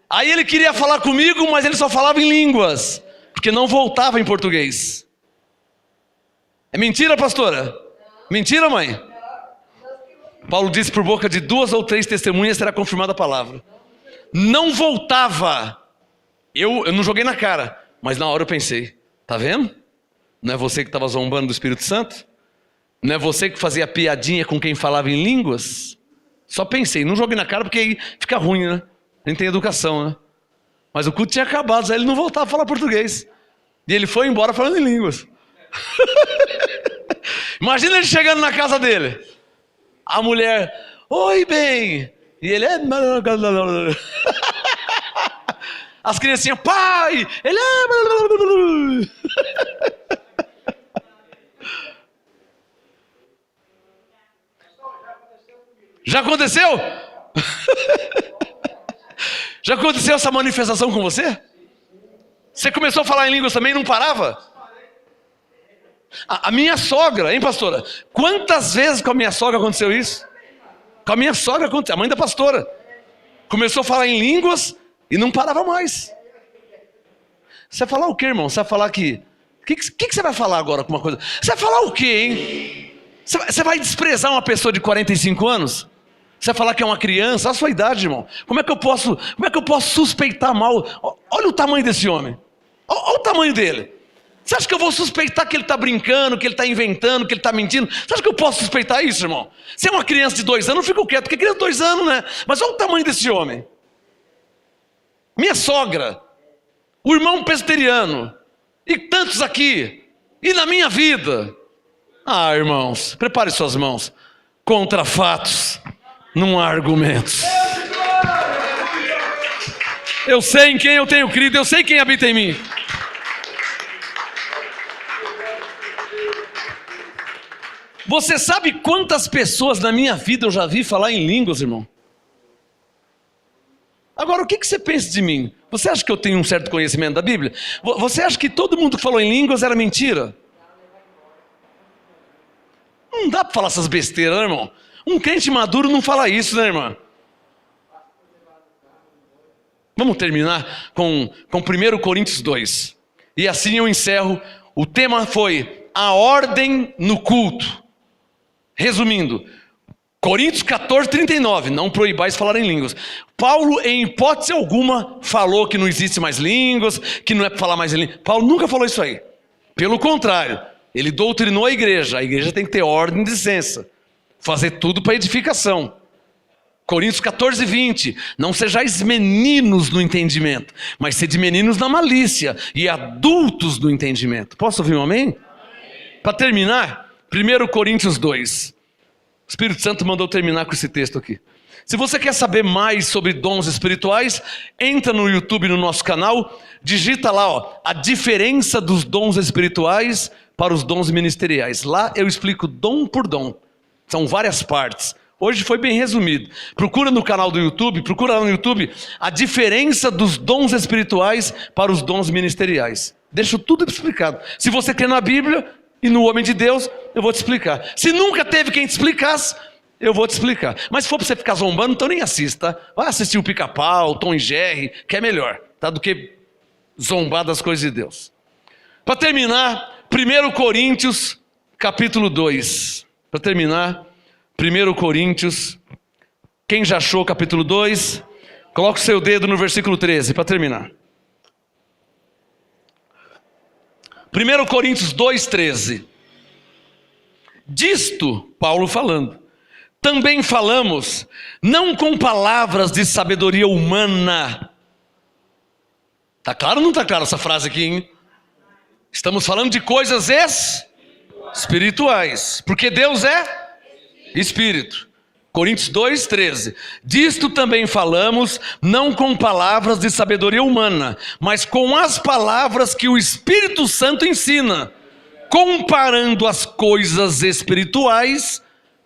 Aí ele queria falar comigo, mas ele só falava em línguas, porque não voltava em português. É mentira, pastora? Mentira, mãe? Paulo disse: por boca de 2 ou 3 testemunhas será confirmada a palavra. Não voltava. Eu não joguei na cara, mas na hora eu pensei: tá vendo? Não é você que estava zombando do Espírito Santo? Não é você que fazia piadinha com quem falava em línguas? Só pensei, não joguei na cara porque aí fica ruim, né? A gente tem educação, né? Mas o culto tinha acabado, aí ele não voltava a falar português. E ele foi embora falando em línguas. Imagina ele chegando na casa dele. A mulher: oi, bem. E ele é... As criancinhas: pai. Ele é... Já aconteceu? Já aconteceu essa manifestação com você? Você começou a falar em línguas também e não parava? A minha sogra, hein, pastora? Quantas vezes com a minha sogra aconteceu isso? Com a minha sogra aconteceu, a mãe da pastora. Começou a falar em línguas e não parava mais. Você vai falar o quê, irmão? Você vai falar que... O que você vai falar agora com uma coisa? Você vai falar o quê, hein? Você vai desprezar uma pessoa de 45 anos? Você vai falar que é uma criança? Olha a sua idade, irmão. Como é que eu posso suspeitar mal? Olha o tamanho desse homem. Olha o tamanho dele. Você acha que eu vou suspeitar que ele está brincando, que ele está inventando, que ele está mentindo? Você acha que eu posso suspeitar isso, irmão? Se é uma criança de 2 anos, eu fico quieto, porque criança de 2 anos, né? Mas olha o tamanho desse homem. Minha sogra, o irmão presbiteriano, e tantos aqui, e na minha vida. Ah, irmãos, prepare suas mãos. Contra fatos, não há argumentos. Eu sei em quem eu tenho crido, eu sei quem habita em mim. Você sabe quantas pessoas na minha vida eu já vi falar em línguas, irmão? Agora, o que você pensa de mim? Você acha que eu tenho um certo conhecimento da Bíblia? Você acha que todo mundo que falou em línguas era mentira? Não dá para falar essas besteiras, né, irmão? Um crente maduro não fala isso, né, irmã? Vamos terminar com 1 Coríntios 2. E assim eu encerro. O tema foi a ordem no culto. Resumindo, Coríntios 14, 39, não proibais falar em línguas. Paulo, em hipótese alguma, falou que não existe mais línguas, que não é para falar mais em línguas. Paulo nunca falou isso aí. Pelo contrário, ele doutrinou a igreja. A igreja tem que ter ordem e licença. Fazer tudo para edificação. Coríntios 14, 20. Não sejais meninos no entendimento, mas sede meninos na malícia e adultos no entendimento. Posso ouvir um amém? Para terminar, 1 Coríntios 2. O Espírito Santo mandou terminar com esse texto aqui. Se você quer saber mais sobre dons espirituais, entra no YouTube, no nosso canal, digita lá, a diferença dos dons espirituais para os dons ministeriais. Lá eu explico dom por dom. São várias partes. Hoje foi bem resumido. Procura no canal do YouTube, procura lá no YouTube a diferença dos dons espirituais para os dons ministeriais. Deixo tudo explicado. Se você crê na Bíblia e no homem de Deus, eu vou te explicar. Se nunca teve quem te explicasse, eu vou te explicar. Mas se for para você ficar zombando, então nem assista. Vai assistir o Pica-Pau, o Tom e Jerry, que é melhor, tá? Do que zombar das coisas de Deus. Para terminar, 1 Coríntios, capítulo 2. Para terminar, 1 Coríntios, quem já achou capítulo 2, coloca o seu dedo no versículo 13, para terminar. 1 Coríntios 2, 13. Disto, Paulo falando, também falamos, não com palavras de sabedoria humana. Está claro ou não está claro essa frase aqui, hein? Estamos falando de coisas espirituais, porque Deus é Espírito. Coríntios 2, 13. Disto também falamos, não com palavras de sabedoria humana, mas com as palavras que o Espírito Santo ensina, comparando as coisas espirituais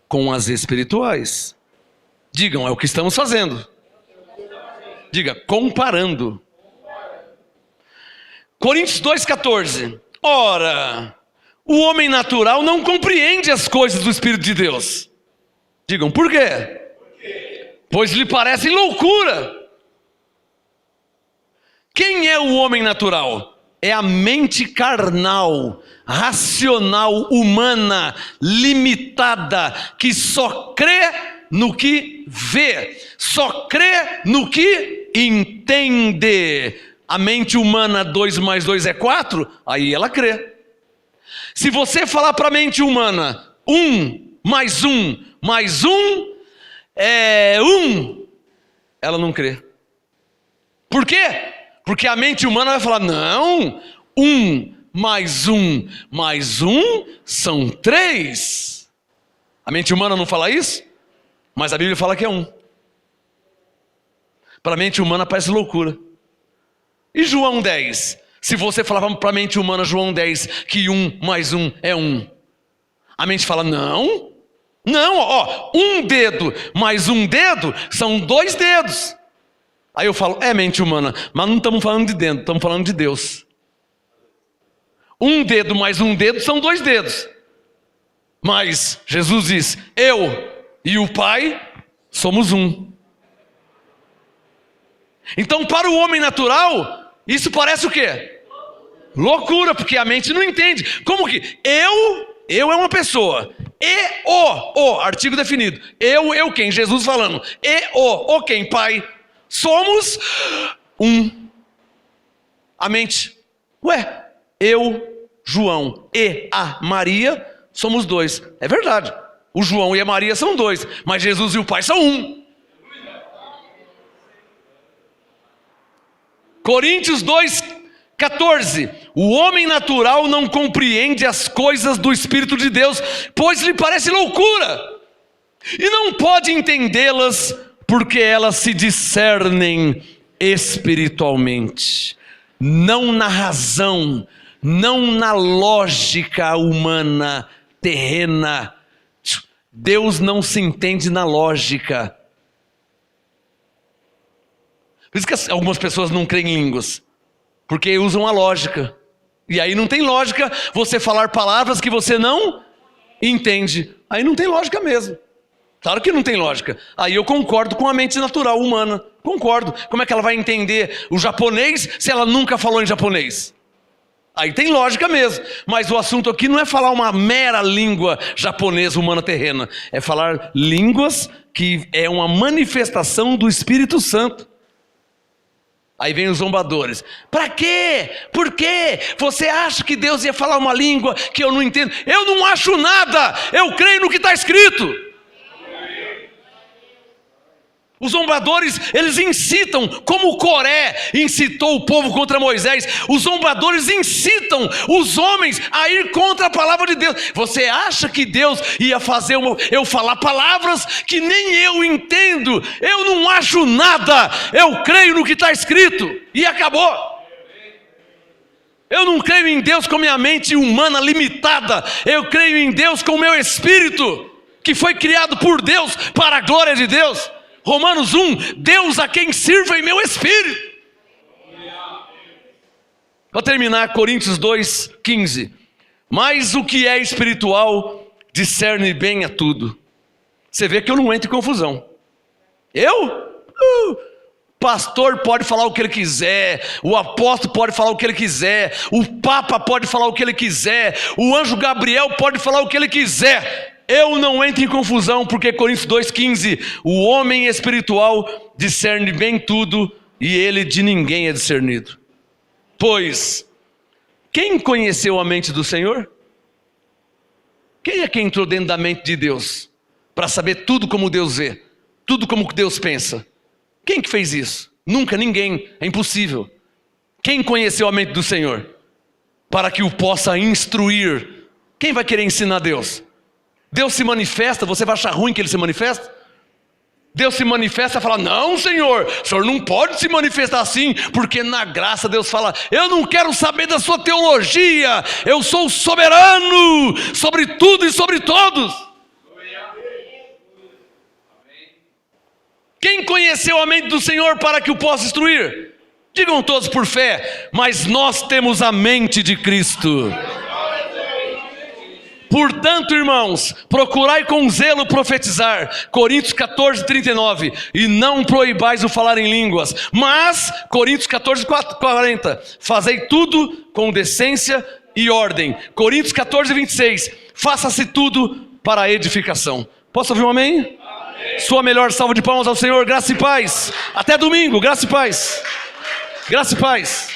com as espirituais. Digam, é o que estamos fazendo. Diga, comparando. Coríntios 2,14. Ora, o homem natural não compreende as coisas do Espírito de Deus. Digam, por quê? Pois lhe parecem loucura. Quem é o homem natural? É a mente carnal, racional, humana, limitada, que só crê no que vê, só crê no que entende. A mente humana, 2 mais 2 é 4, aí ela crê. Se você falar para a mente humana, 1 mais 1 mais 1 é 1, ela não crê. Por quê? Porque a mente humana vai falar, não, 1 mais 1 mais 1 são 3. A mente humana não fala isso? Mas a Bíblia fala que é 1. Para a mente humana parece loucura. E João 10? Se você falar para a mente humana, João 10, que 1 mais 1 é 1. A mente fala, não, um dedo mais um dedo são 2 dedos. Aí eu falo, é mente humana, mas não estamos falando de dedo, estamos falando de Deus. 1 dedo mais 1 dedo são 2 dedos. Mas Jesus diz, eu e o Pai somos 1. Então para o homem natural, isso parece o quê? Loucura, porque a mente não entende. Como que? Eu é uma pessoa. E o, artigo definido. Eu quem? Jesus falando. E o quem? Pai. Somos 1. A mente. Ué, eu, João e a Maria somos 2. É verdade. O João e a Maria são 2. Mas Jesus e o Pai são 1. Coríntios 2,14. O homem natural não compreende as coisas do Espírito de Deus, pois lhe parece loucura, e não pode entendê-las, porque elas se discernem espiritualmente, não na razão, não na lógica humana, terrena. Deus não se entende na lógica. Por isso que algumas pessoas não creem em línguas, porque usam a lógica. E aí não tem lógica você falar palavras que você não entende. Aí não tem lógica mesmo. Claro que não tem lógica. Aí eu concordo com a mente natural humana. Concordo. Como é que ela vai entender o japonês se ela nunca falou em japonês? Aí tem lógica mesmo. Mas o assunto aqui não é falar uma mera língua japonesa humana terrena. É falar línguas que é uma manifestação do Espírito Santo. Aí vem os zombadores. Para quê? Por quê? Você acha que Deus ia falar uma língua que eu não entendo? Eu não acho nada. Eu creio no que está escrito. Os zombadores, eles incitam, como Coré incitou o povo contra Moisés. Os zombadores incitam os homens a ir contra a palavra de Deus. Você acha que Deus ia fazer eu falar palavras que nem eu entendo? Eu não acho nada, eu creio no que está escrito e acabou. Eu não creio em Deus com minha mente humana limitada. Eu creio em Deus com o meu espírito, que foi criado por Deus para a glória de Deus. Romanos 1, Deus a quem sirvo em meu espírito. Para terminar, Coríntios 2, 15. Mas o que é espiritual discerne bem a tudo. Você vê que eu não entro em confusão. Pastor pode falar o que ele quiser, o apóstolo pode falar o que ele quiser, o Papa pode falar o que ele quiser, o anjo Gabriel pode falar o que ele quiser. Eu não entro em confusão, porque Coríntios 2,15, o homem espiritual discerne bem tudo, e ele de ninguém é discernido. Pois, quem conheceu a mente do Senhor? Quem é que entrou dentro da mente de Deus, para saber tudo como Deus vê, tudo como Deus pensa? Quem que fez isso? Nunca, ninguém, é impossível. Quem conheceu a mente do Senhor? Para que o possa instruir. Quem vai querer ensinar Deus? Deus se manifesta, você vai achar ruim que Ele se manifesta? Deus se manifesta e fala, não Senhor, o Senhor não pode se manifestar assim, porque na graça Deus fala, eu não quero saber da sua teologia, eu sou soberano sobre tudo e sobre todos. Quem conheceu a mente do Senhor para que o possa instruir? Digam todos por fé, mas nós temos a mente de Cristo. Portanto, irmãos, procurai com zelo profetizar, Coríntios 14, 39, e não proibais o falar em línguas, mas, Coríntios 14, 40, fazei tudo com decência e ordem, Coríntios 14, 26, faça-se tudo para a edificação. Posso ouvir um amém? Amém. Sua melhor salva de palmas ao Senhor, graça e paz, até domingo, graça e paz, graça e paz.